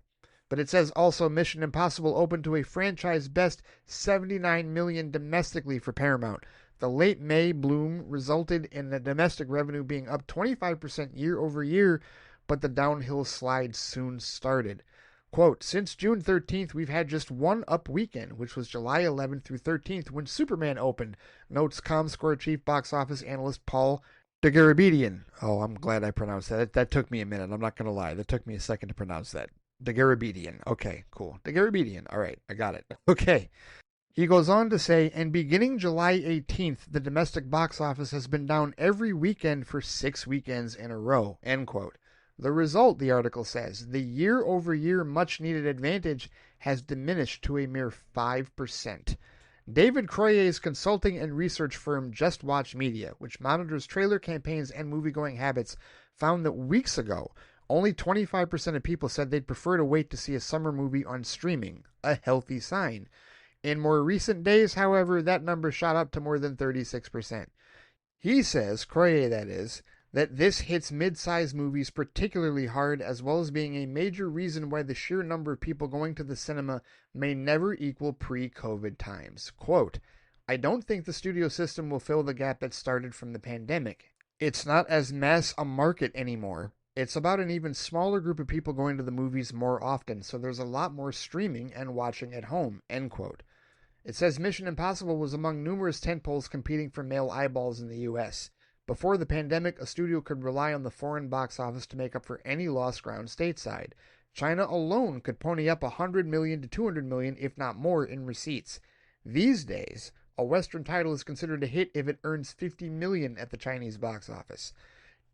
But it says also Mission Impossible opened to a franchise best $79 million domestically for Paramount. The late May bloom resulted in the domestic revenue being up 25% year over year, but the downhill slide soon started. Quote, since June 13th, we've had just one up weekend, which was July 11th through 13th when Superman opened, notes ComScore chief box office analyst Paul Degarabedian. Oh, I'm glad I pronounced that. That took me a minute. I'm not going to lie. That took me a second to pronounce that. Degarabedian. Okay, cool. Degarabedian. All right, I got it. Okay. He goes on to say, and beginning July 18th, the domestic box office has been down every weekend for 6 weekends in a row, end quote. The result, the article says, the year-over-year much-needed advantage has diminished to a mere 5%. David Croyer's consulting and research firm Just Watch Media, which monitors trailer campaigns and movie-going habits, found that weeks ago, only 25% of people said they'd prefer to wait to see a summer movie on streaming, a healthy sign. In more recent days, however, that number shot up to more than 36%. He says, Croyer that is, that this hits mid-sized movies particularly hard, as well as being a major reason why the sheer number of people going to the cinema may never equal pre-COVID times. Quote, I don't think the studio system will fill the gap that started from the pandemic. It's not as mass a market anymore. It's about an even smaller group of people going to the movies more often, so there's a lot more streaming and watching at home, end quote. It says Mission Impossible was among numerous tentpoles competing for male eyeballs in the U.S. Before the pandemic, a studio could rely on the foreign box office to make up for any lost ground stateside. China alone could pony up $100 million to $200 million, if not more, in receipts. These days, a Western title is considered a hit if it earns $50 million at the Chinese box office.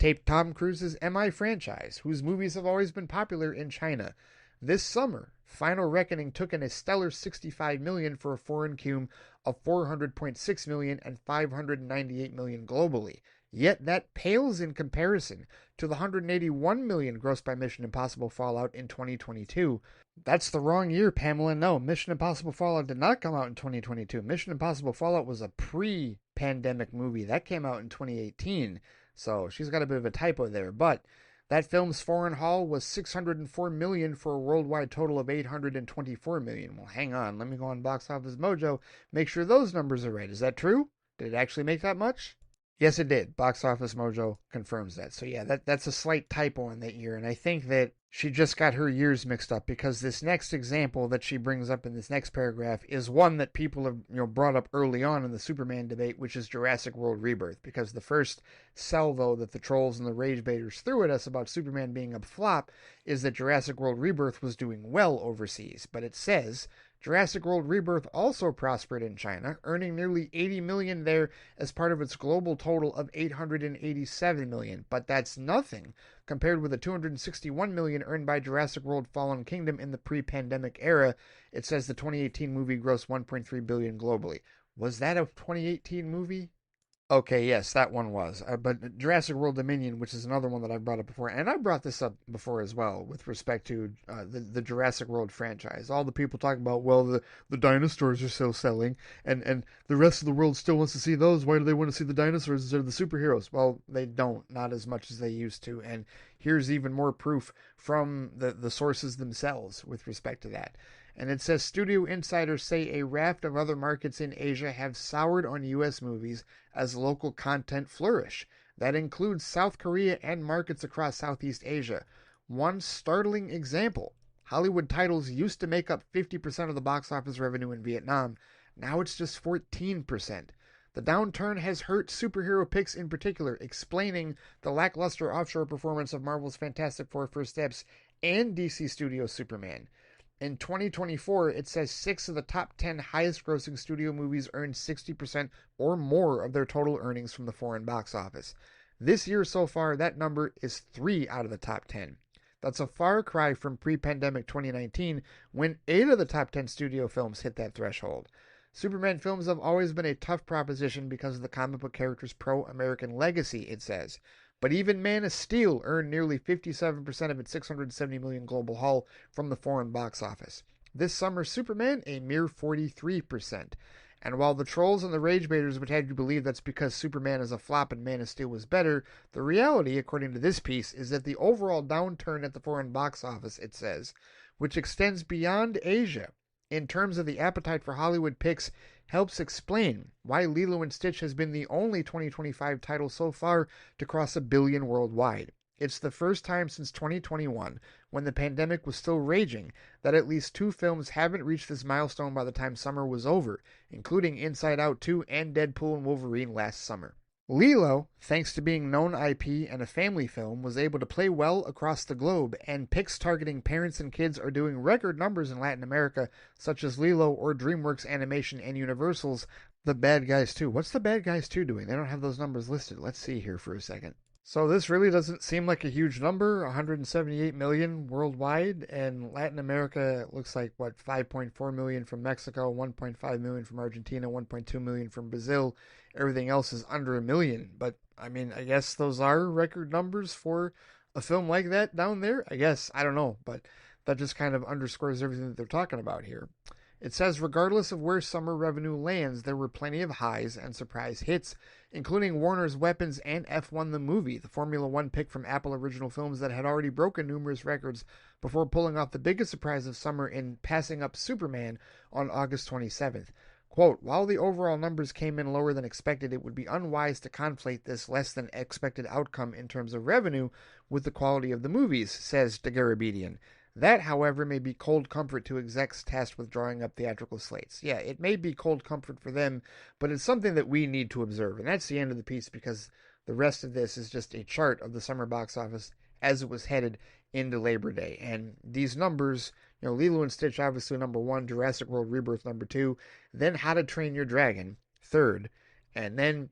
Take Tom Cruise's MI franchise, whose movies have always been popular in China. This summer, Final Reckoning took in a stellar $65 million for a foreign cume of $400.6 million and $598 million globally. Yet that pales in comparison to the $181 million grossed by Mission Impossible Fallout in 2022. That's the wrong year, Pamela. No, Mission Impossible Fallout did not come out in 2022. Mission Impossible Fallout was a pre-pandemic movie. That came out in 2018. So she's got a bit of a typo there. But that film's foreign haul was $604 million for a worldwide total of $824 million. Well, hang on. Let me go on Box Office Mojo, make sure those numbers are right. Is that true? Did it actually make that much? Yes, it did. Box Office Mojo confirms that. So yeah, that's a slight typo in that year. And I think that she just got her years mixed up, because this next example that she brings up in this next paragraph is one that people have brought up early on in the Superman debate, which is Jurassic World Rebirth. Because the first salvo that the trolls and the ragebaiters threw at us about Superman being a flop is that Jurassic World Rebirth was doing well overseas. But it says Jurassic World Rebirth also prospered in China, earning nearly $80 million there as part of its global total of $887 million. But that's nothing compared with the $261 million earned by Jurassic World Fallen Kingdom in the pre-pandemic era. It says the 2018 movie grossed $1.3 billion globally. Was that a 2018 movie? Okay, yes, that one was. But Jurassic World Dominion, which is another one that I've brought up before, and I brought this up before as well with respect to the Jurassic World franchise. All the people talking about, well, the dinosaurs are still selling, and the rest of the world still wants to see those. Why do they want to see the dinosaurs instead of the superheroes? Well, they don't, not as much as they used to. And here's even more proof from the sources themselves with respect to that. And it says studio insiders say a raft of other markets in Asia have soured on U.S. movies as local content flourish. That includes South Korea and markets across Southeast Asia. One startling example, Hollywood titles used to make up 50% of the box office revenue in Vietnam. Now it's just 14%. The downturn has hurt superhero picks in particular, explaining the lackluster offshore performance of Marvel's Fantastic Four First Steps and DC Studios' Superman. In 2024, it says 6 of the top 10 highest grossing studio movies earned 60% or more of their total earnings from the foreign box office. This year so far, that number is 3 out of the top 10. That's a far cry from pre pandemic 2019 when 8 of the top 10 studio films hit that threshold. Superman films have always been a tough proposition because of the comic book character's pro American legacy, it says. But even Man of Steel earned nearly 57% of its 670 million global haul from the foreign box office. This summer's Superman, a mere 43%. And while the trolls and the ragebaiters would have you believe that's because Superman is a flop and Man of Steel was better, the reality, according to this piece, is that the overall downturn at the foreign box office, it says, which extends beyond Asia, in terms of the appetite for Hollywood picks, helps explain why Lilo and Stitch has been the only 2025 title so far to cross $1 billion worldwide. It's the first time since 2021, when the pandemic was still raging, that at least 2 films haven't reached this milestone by the time summer was over, including Inside Out 2 and Deadpool and Wolverine last summer. Lilo, thanks to being known IP and a family film, was able to play well across the globe, and picks targeting parents and kids are doing record numbers in Latin America, such as Lilo or DreamWorks Animation and Universal's The Bad Guys 2. What's The Bad Guys 2 doing? They don't have those numbers listed. Let's see here for a second. So this really doesn't seem like a huge number, 178 million worldwide, and Latin America looks like, 5.4 million from Mexico, 1.5 million from Argentina, 1.2 million from Brazil. Everything else is under a million. But, I mean, I guess those are record numbers for a film like that down there. I guess, I don't know, but that just kind of underscores everything that they're talking about here. It says, regardless of where summer revenue lands, there were plenty of highs and surprise hits, including Warner's Weapons and F1 the Movie, the Formula One pick from Apple Original Films that had already broken numerous records before pulling off the biggest surprise of summer in passing up Superman on August 27th. Quote, while the overall numbers came in lower than expected, it would be unwise to conflate this less than expected outcome in terms of revenue with the quality of the movies, says Dagarabedian. That, however, may be cold comfort to execs tasked with drawing up theatrical slates. Yeah, it may be cold comfort for them, but it's something that we need to observe. And that's the end of the piece, because the rest of this is just a chart of the summer box office as it was headed into Labor Day. And these numbers, Lilo and Stitch obviously number 1, Jurassic World Rebirth number 2, then How to Train Your Dragon 3rd, and then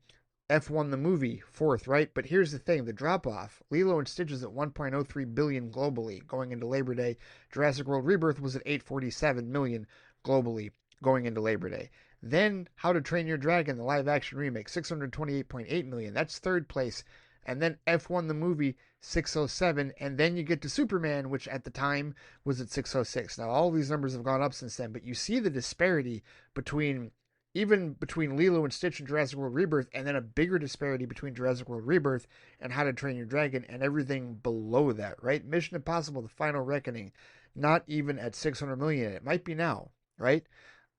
F1 the Movie 4th, right? But here's the thing, the drop-off. Lilo and Stitch is at 1.03 billion globally going into Labor Day. Jurassic World Rebirth was at 847 million globally going into Labor Day. Then How to Train Your Dragon, the live-action remake, 628.8 million. That's 3rd place. And then F1 the Movie, 607. And then you get to Superman, which at the time was at 606. Now, all these numbers have gone up since then, but you see the disparity between Lilo and Stitch and Jurassic World Rebirth, and then a bigger disparity between Jurassic World Rebirth and How to Train Your Dragon and everything below that, right? Mission Impossible, The Final Reckoning, not even at 600 million. It might be now, right?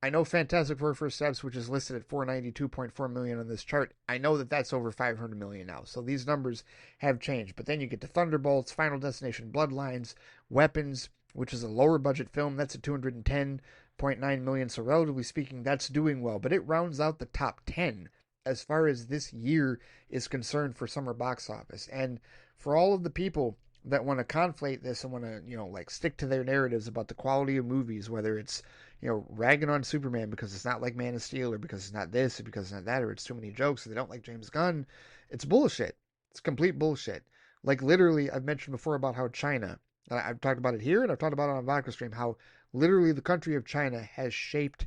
I know Fantastic Four First Steps, which is listed at 492.4 million on this chart. I know that that's over 500 million now. So these numbers have changed. But then you get to Thunderbolts, Final Destination Bloodlines, Weapons, which is a lower budget film. That's at 210.9 million. So relatively speaking, that's doing well. But it rounds out the top 10 as far as this year is concerned for summer box office. And for all of the people that want to conflate this and want to, stick to their narratives about the quality of movies, whether it's, ragging on Superman because it's not like Man of Steel, or because it's not this, or because it's not that, or it's too many jokes, or they don't like James Gunn, it's bullshit. It's complete bullshit. Like, literally, I've mentioned before about how China, I've talked about it here, and I've talked about it on Vodka Stream, how literally the country of China has shaped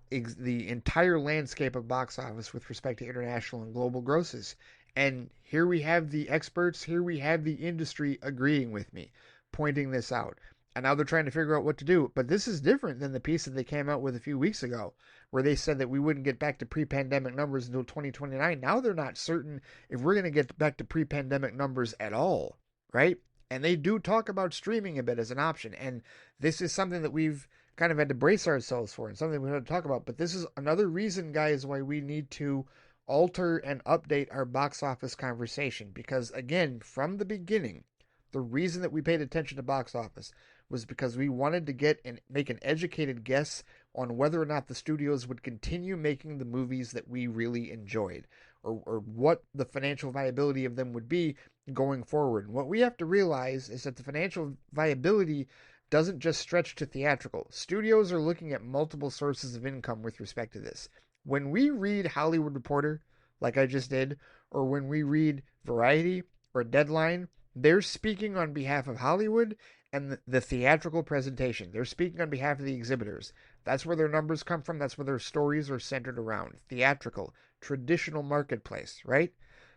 the entire landscape of box office with respect to international and global grosses. And here we have the experts, here we have the industry agreeing with me, pointing this out. And now they're trying to figure out what to do. But this is different than the piece that they came out with a few weeks ago, where they said that we wouldn't get back to pre-pandemic numbers until 2029. Now they're not certain if we're going to get back to pre-pandemic numbers at all, right? And they do talk about streaming a bit as an option. And this is something that we've kind of had to brace ourselves for, and something we had to talk about. But this is another reason, guys, why we need to alter and update our box office conversation. Because, again, from the beginning, the reason that we paid attention to box office was because we wanted to make an educated guess on whether or not the studios would continue making the movies that we really enjoyed, or what the financial viability of them would be going forward. And what we have to realize is that the financial viability doesn't just stretch to theatrical. Studios are looking at multiple sources of income with respect to this. When we read Hollywood Reporter, like I just did, or when we read Variety or Deadline, they're speaking on behalf of Hollywood and the theatrical presentation. They're speaking on behalf of the exhibitors. That's where their numbers come from. That's where their stories are centered around. Theatrical, traditional marketplace, right?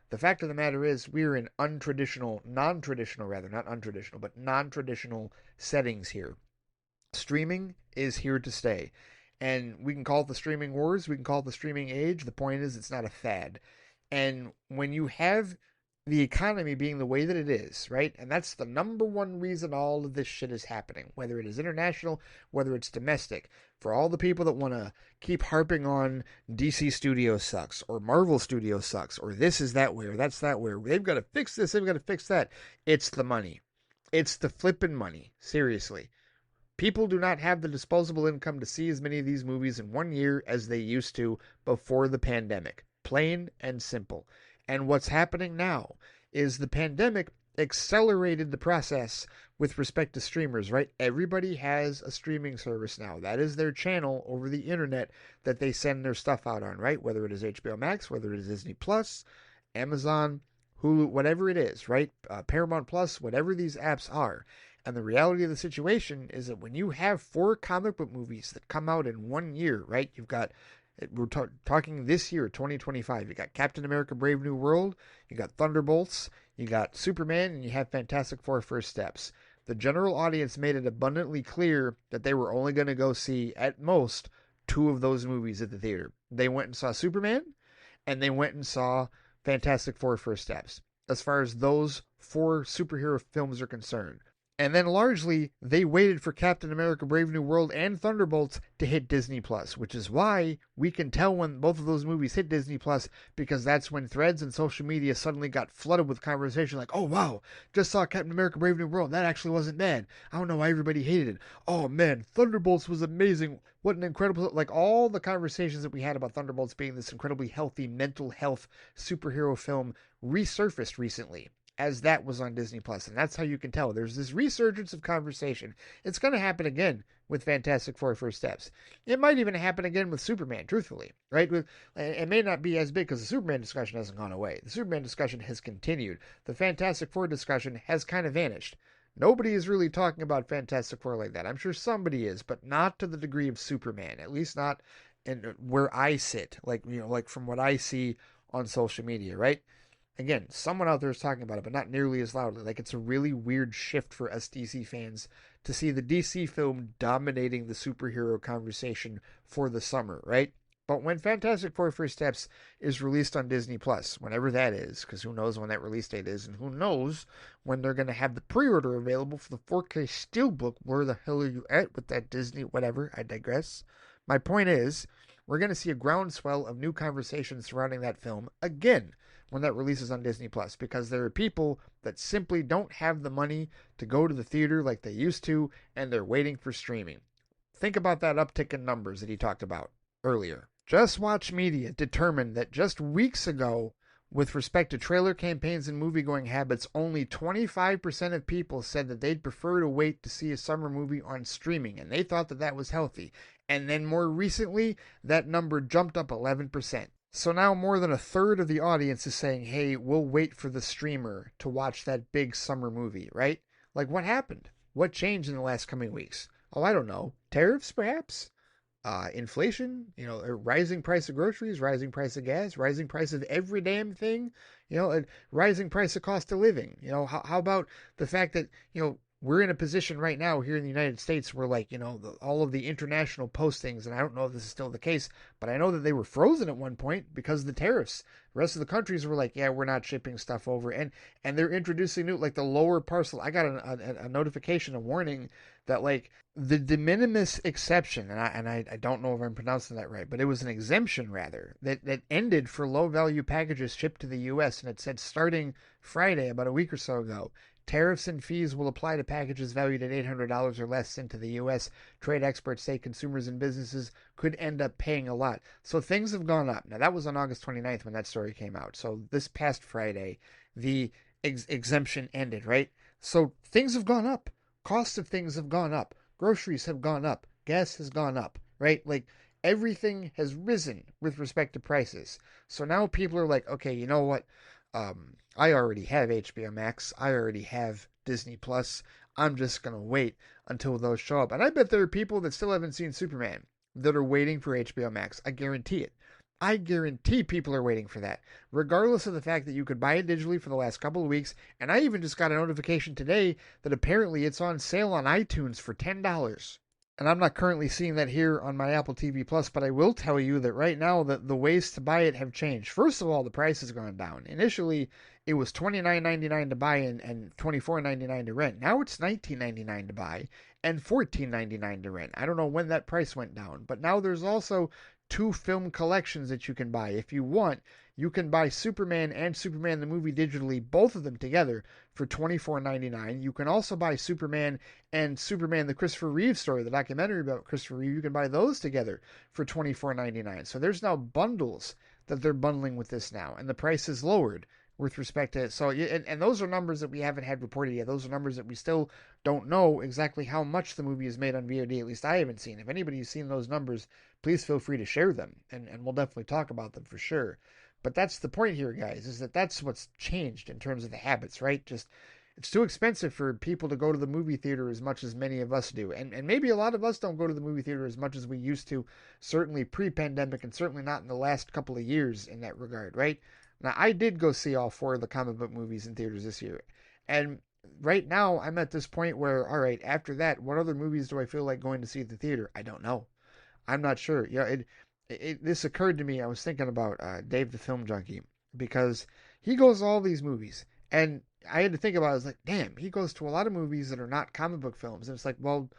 The fact of the matter is, we're in untraditional, non-traditional rather, not untraditional, but non-traditional settings here. Streaming is here to stay. And we can call it the streaming wars, we can call it the streaming age. The point is, it's not a fad. And when you have the economy being the way that it is, right? And that's the number one reason all of this shit is happening, whether it is international, whether it's domestic. For all the people that want to keep harping on DC Studios sucks, or Marvel Studios sucks, or this is that way, or that's that way, or they've got to fix this, they've got to fix that. It's the money. It's the flippin' money. Seriously. People do not have the disposable income to see as many of these movies in 1 year as they used to before the pandemic. Plain and simple. And what's happening now is the pandemic accelerated the process with respect to streamers, right? Everybody has a streaming service now. That is their channel over the internet that they send their stuff out on, right? Whether it is HBO Max, whether it is Disney Plus, Amazon, Hulu, whatever it is, right? Paramount Plus, whatever these apps are. And the reality of the situation is that when you have 4 comic book movies that come out in 1 year, right? You've got, we're talking this year, 2025. You got Captain America Brave New World, you got Thunderbolts, you got Superman, and you have Fantastic Four First Steps. The general audience made it abundantly clear that they were only going to go see, at most, 2 of those movies at the theater. They went and saw Superman, and they went and saw Fantastic Four First Steps, as far as those 4 superhero films are concerned. And then largely, they waited for Captain America Brave New World and Thunderbolts to hit Disney Plus, which is why we can tell when both of those movies hit Disney Plus, because that's when threads and social media suddenly got flooded with conversation like, oh wow, just saw Captain America Brave New World, that actually wasn't bad. I don't know why everybody hated it. Oh man, Thunderbolts was amazing. What an incredible, like all the conversations that we had about Thunderbolts being this incredibly healthy mental health superhero film resurfaced recently, as that was on Disney Plus. And that's how you can tell there's this resurgence of conversation. It's going to happen again with Fantastic Four First Steps. It might even happen again with Superman, truthfully, right? It may not be as big because the Superman discussion hasn't gone away. The Superman discussion has continued. The Fantastic Four discussion has kind of vanished. Nobody is really talking about Fantastic Four like that. I'm sure somebody is, but not to the degree of Superman, at least not in where I sit, like, you know, like from what I see on social media, right? Again, someone out there is talking about it, but not nearly as loudly. Like, it's a really weird shift for us DC fans to see the DC film dominating the superhero conversation for the summer, right? But when Fantastic Four First Steps is released on Disney Plus, whenever that is, because who knows when that release date is, and who knows when they're going to have the pre-order available for the 4K Steelbook. Where the hell are you at with that Disney? Whatever, I digress. My point is, we're going to see a groundswell of new conversations surrounding that film again when that releases on Disney Plus, because there are people that simply don't have the money to go to the theater like they used to, and they're waiting for streaming. Think about that uptick in numbers that he talked about earlier. Just Watch Media determined that just weeks ago, with respect to trailer campaigns and movie-going habits, only 25% of people said that they'd prefer to wait to see a summer movie on streaming, and they thought that that was healthy. And then more recently, that number jumped up 11%. So now more than a third of the audience is saying, hey, we'll wait for the streamer to watch that big summer movie, right? Like, what happened? What changed in the last coming weeks? Oh, I don't know. Tariffs, perhaps? Inflation, you know, a rising price of groceries, rising price of gas, rising price of every damn thing, you know, a rising price of cost of living. You know, how about the fact that, you know, we're in a position right now here in the United States where, like, you know, all of the international postings, and I don't know if this is still the case, but I know that they were frozen at one point because of the tariffs. The rest of the countries were like, yeah, we're not shipping stuff over. And they're introducing new, like the lower parcel. I got a notification, a warning that, like, the de minimis exception, and I don't know if I'm pronouncing that right, but it was an exemption rather, that ended for low value packages shipped to the U.S. And it said starting Friday, about a week or so ago, tariffs and fees will apply to packages valued at $800 or less sent to the U.S. Trade experts say consumers and businesses could end up paying a lot. So things have gone up. Now, that was on August 29th when that story came out. So this past Friday, the exemption ended, right? So things have gone up. costs of things have gone up. Groceries have gone up. Gas has gone up, right? Like everything has risen with respect to prices. So now people are like, okay, you know what? I already have HBO Max. I already have Disney Plus. I'm just going to wait until those show up. And I bet there are people that still haven't seen Superman that are waiting for HBO Max. I guarantee it. I guarantee people are waiting for that, regardless of the fact that you could buy it digitally for the last couple of weeks. And I even just got a notification today that apparently it's on sale on iTunes for $10. And I'm not currently seeing that here on my Apple TV Plus, but I will tell you that right now the ways to buy it have changed. First of all, the price has gone down. Initially, it was $29.99 to buy and $24.99 to rent. Now it's $19.99 to buy and $14.99 to rent. I don't know when that price went down, but now there's also two film collections that you can buy. If you want, you can buy Superman and Superman the movie digitally, both of them together, for $24.99. You can also buy Superman and Superman the Christopher Reeve story, the documentary about Christopher Reeve. You can buy those together for $24.99. So there's now bundles that they're bundling with this now, and the price is lowered with respect to it. So, and those are numbers that we haven't had reported yet. Those are numbers that we still don't know exactly how much the movie is made on VOD. At least I haven't seen. If anybody's seen those numbers, please feel free to share them, and we'll definitely talk about them for sure. But that's the point here, guys, is that that's what's changed in terms of the habits, right? Just it's too expensive for people to go to the movie theater as much as many of us do. And maybe a lot of us don't go to the movie theater as much as we used to, certainly pre-pandemic and certainly not in the last couple of years in that regard, right? Now, I did go see all four of the comic book movies in theaters this year. And right now, I'm at this point where, all right, after that, what other movies do I feel like going to see at the theater? I don't know. I'm not sure. This occurred to me. I was thinking about Dave the Film Junkie because he goes to all these movies. And I had to think about it. I was like, damn, he goes to a lot of movies that are not comic book films. And it's like, well,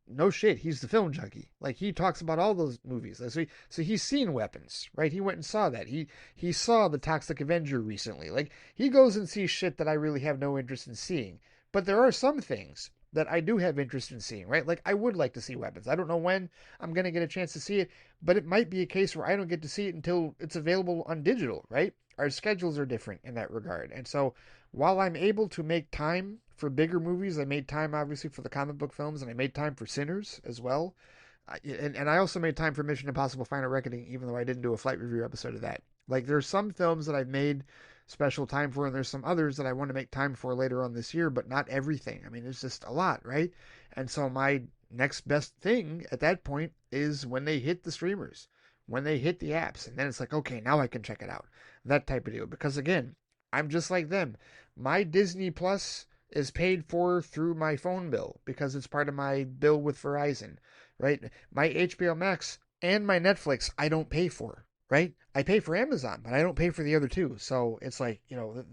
no shit, he's the film junkie. Like he talks about all those movies. So he's seen Weapons, right? He went and saw that. He saw the Toxic Avenger recently. Like he goes and sees shit that I really have no interest in seeing. But there are some things that I do have interest in seeing, right? Like I would like to see Weapons. I don't know when I'm gonna get a chance to see it, but it might be a case where I don't get to see it until it's available on digital, right? Our schedules are different in that regard. And so while I'm able to make time for bigger movies, I made time obviously for the comic book films, and I made time for Sinners as well. And I also made time for Mission Impossible Final Reckoning, even though I didn't do a flight review episode of that. Like there's some films that I've made special time for, and there's some others that I want to make time for later on this year, but not everything. I mean, it's just a lot, right? And so my next best thing at that point is when they hit the streamers, when they hit the apps, and then it's like, okay, now I can check it out. That type of deal. Because again, I'm just like them. My Disney Plus is paid for through my phone bill because it's part of my bill with Verizon, right? My HBO Max and my Netflix, I don't pay for, right? I pay for Amazon, but I don't pay for the other two. So it's like,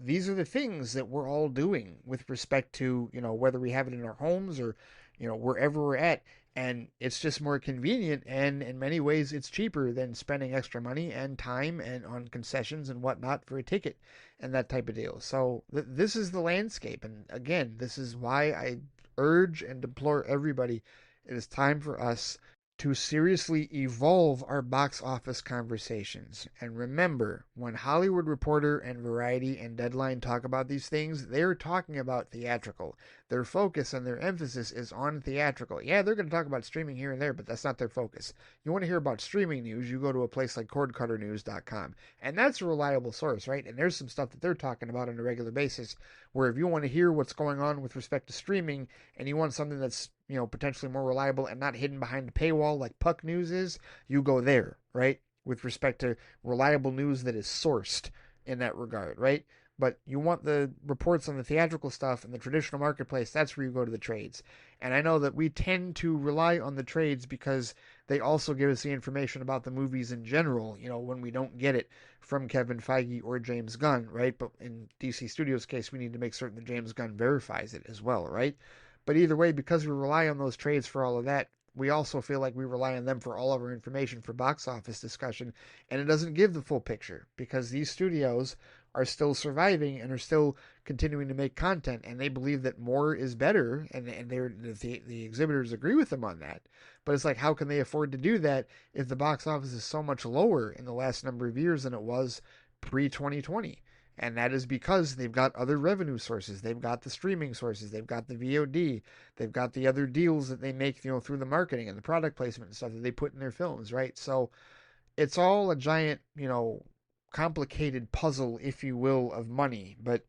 these are the things that we're all doing with respect to, whether we have it in our homes or, wherever we're at. And it's just more convenient, and in many ways it's cheaper than spending extra money and time and on concessions and whatnot for a ticket and that type of deal. So this is the landscape. And again, this is why I urge and deplore everybody. It is time for us to seriously evolve our box office conversations. And remember, when Hollywood Reporter and Variety and Deadline talk about these things, they're talking about theatrical. Their focus and their emphasis is on theatrical. Yeah, they're going to talk about streaming here and there, but that's not their focus. You want to hear about streaming news, you go to a place like cordcutternews.com. And that's a reliable source, right? And there's some stuff that they're talking about on a regular basis, where if you want to hear what's going on with respect to streaming and you want something that's potentially more reliable and not hidden behind a paywall like Puck News is, you go there, right? With respect to reliable news that is sourced in that regard, right? But you want the reports on the theatrical stuff and the traditional marketplace, that's where you go to the trades. And I know that we tend to rely on the trades because they also give us the information about the movies in general, when we don't get it from Kevin Feige or James Gunn, right? But in DC Studios' case, we need to make certain that James Gunn verifies it as well, right? But either way, because we rely on those trades for all of that, we also feel like we rely on them for all of our information for box office discussion, and it doesn't give the full picture because these studios are still surviving and are still continuing to make content, and they believe that more is better, and the exhibitors agree with them on that. But it's like, how can they afford to do that if the box office is so much lower in the last number of years than it was pre-2020? And that is because they've got other revenue sources. They've got the streaming sources. They've got the VOD. They've got the other deals that they make, through the marketing and the product placement and stuff that they put in their films, right? So it's all a giant, complicated puzzle, if you will, of money. But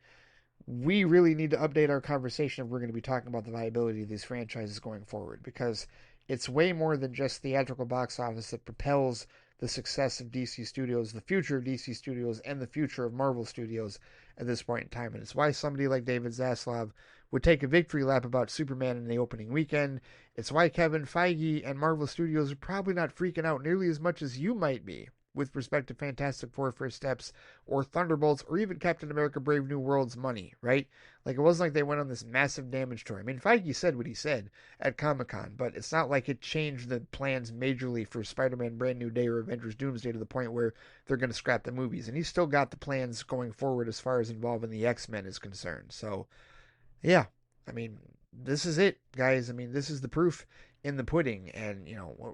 we really need to update our conversation if we're going to be talking about the viability of these franchises going forward, because it's way more than just theatrical box office that propels the success of DC Studios, the future of DC Studios, and the future of Marvel Studios at this point in time. And it's why somebody like David Zaslav would take a victory lap about Superman in the opening weekend. It's why Kevin Feige and Marvel Studios are probably not freaking out nearly as much as you might be with respect to Fantastic Four First Steps or Thunderbolts or even Captain America Brave New World's money, right? Like, it wasn't like they went on this massive damage tour. I mean, Feige said what he said at Comic-Con, but it's not like it changed the plans majorly for Spider-Man Brand New Day or Avengers Doomsday to the point where they're going to scrap the movies. And he's still got the plans going forward as far as involving the X-Men is concerned. So, yeah, I mean, this is it, guys. I mean, this is the proof in the pudding. And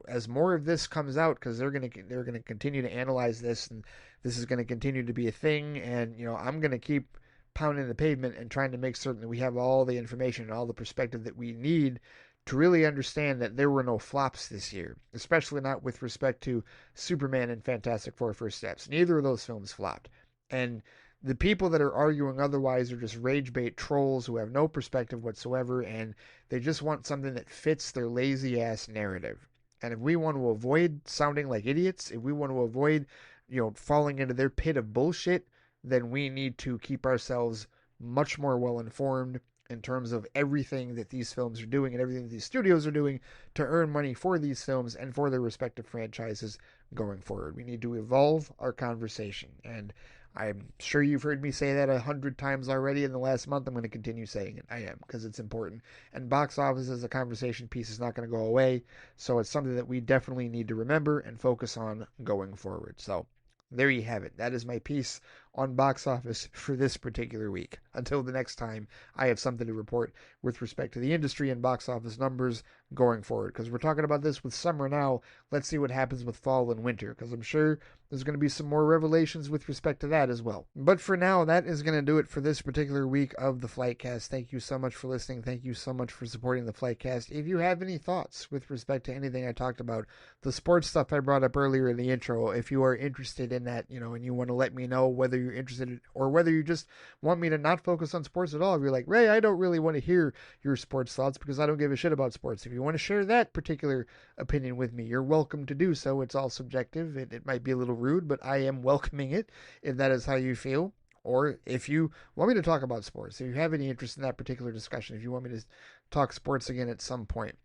as more of this comes out, because they're gonna continue to analyze this, and this is gonna continue to be a thing. And I'm gonna keep pounding the pavement and trying to make certain that we have all the information and all the perspective that we need to really understand that there were no flops this year, especially not with respect to Superman and Fantastic Four First Steps. Neither of those films flopped. And the people that are arguing otherwise are just rage bait trolls who have no perspective whatsoever, and they just want something that fits their lazy ass narrative. And if we want to avoid sounding like idiots, if we want to avoid, falling into their pit of bullshit, then we need to keep ourselves much more well informed in terms of everything that these films are doing and everything that these studios are doing to earn money for these films and for their respective franchises going forward. We need to evolve our conversation. And I'm sure you've heard me say that 100 times already in the last month. I'm going to continue saying it. I am, because it's important. And box office as a conversation piece is not going to go away. So it's something that we definitely need to remember and focus on going forward. So there you have it. That is my piece on box office for this particular week. Until the next time I have something to report with respect to the industry and box office numbers going forward. Because we're talking about this with summer now. Let's see what happens with fall and winter, because I'm sure there's going to be some more revelations with respect to that as well. But for now, that is going to do it for this particular week of the Flightcast. Thank you so much for listening. Thank you so much for supporting the Flightcast. If you have any thoughts with respect to anything I talked about, the sports stuff I brought up earlier in the intro, if you are interested in that, and you want to let me know whether you're interested or whether you just want me to not focus on sports at all. If you're like, Ray, I don't really want to hear your sports thoughts because I don't give a shit about sports. If you want to share that particular opinion with me, you're welcome to do so. It's all subjective. It might be a little rude, but I am welcoming it if that is how you feel. Or if you want me to talk about sports, if you have any interest in that particular discussion, if you want me to talk sports again at some point,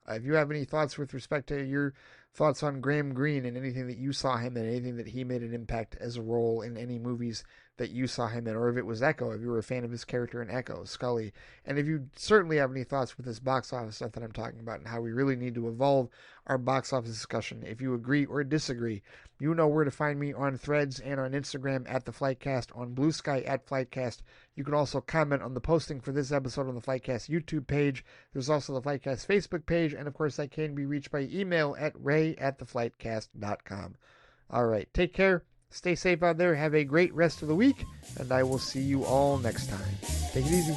if you have any thoughts with respect to your thoughts on Graham Greene and anything that you saw him in, anything that he made an impact as a role in any movies that you saw him in, or if it was Echo, if you were a fan of his character in Echo, Scully. And if you certainly have any thoughts with this box office stuff that I'm talking about and how we really need to evolve our box office discussion, if you agree or disagree, you know where to find me on Threads and on Instagram at The Flightcast, on Blue Sky at Flightcast. You can also comment on the posting for this episode on the Flightcast YouTube page. There's also the Flightcast Facebook page, and of course I can be reached by email at ray@theflightcast.com. All right, take care. Stay safe out there. Have a great rest of the week, and I will see you all next time. Take it easy.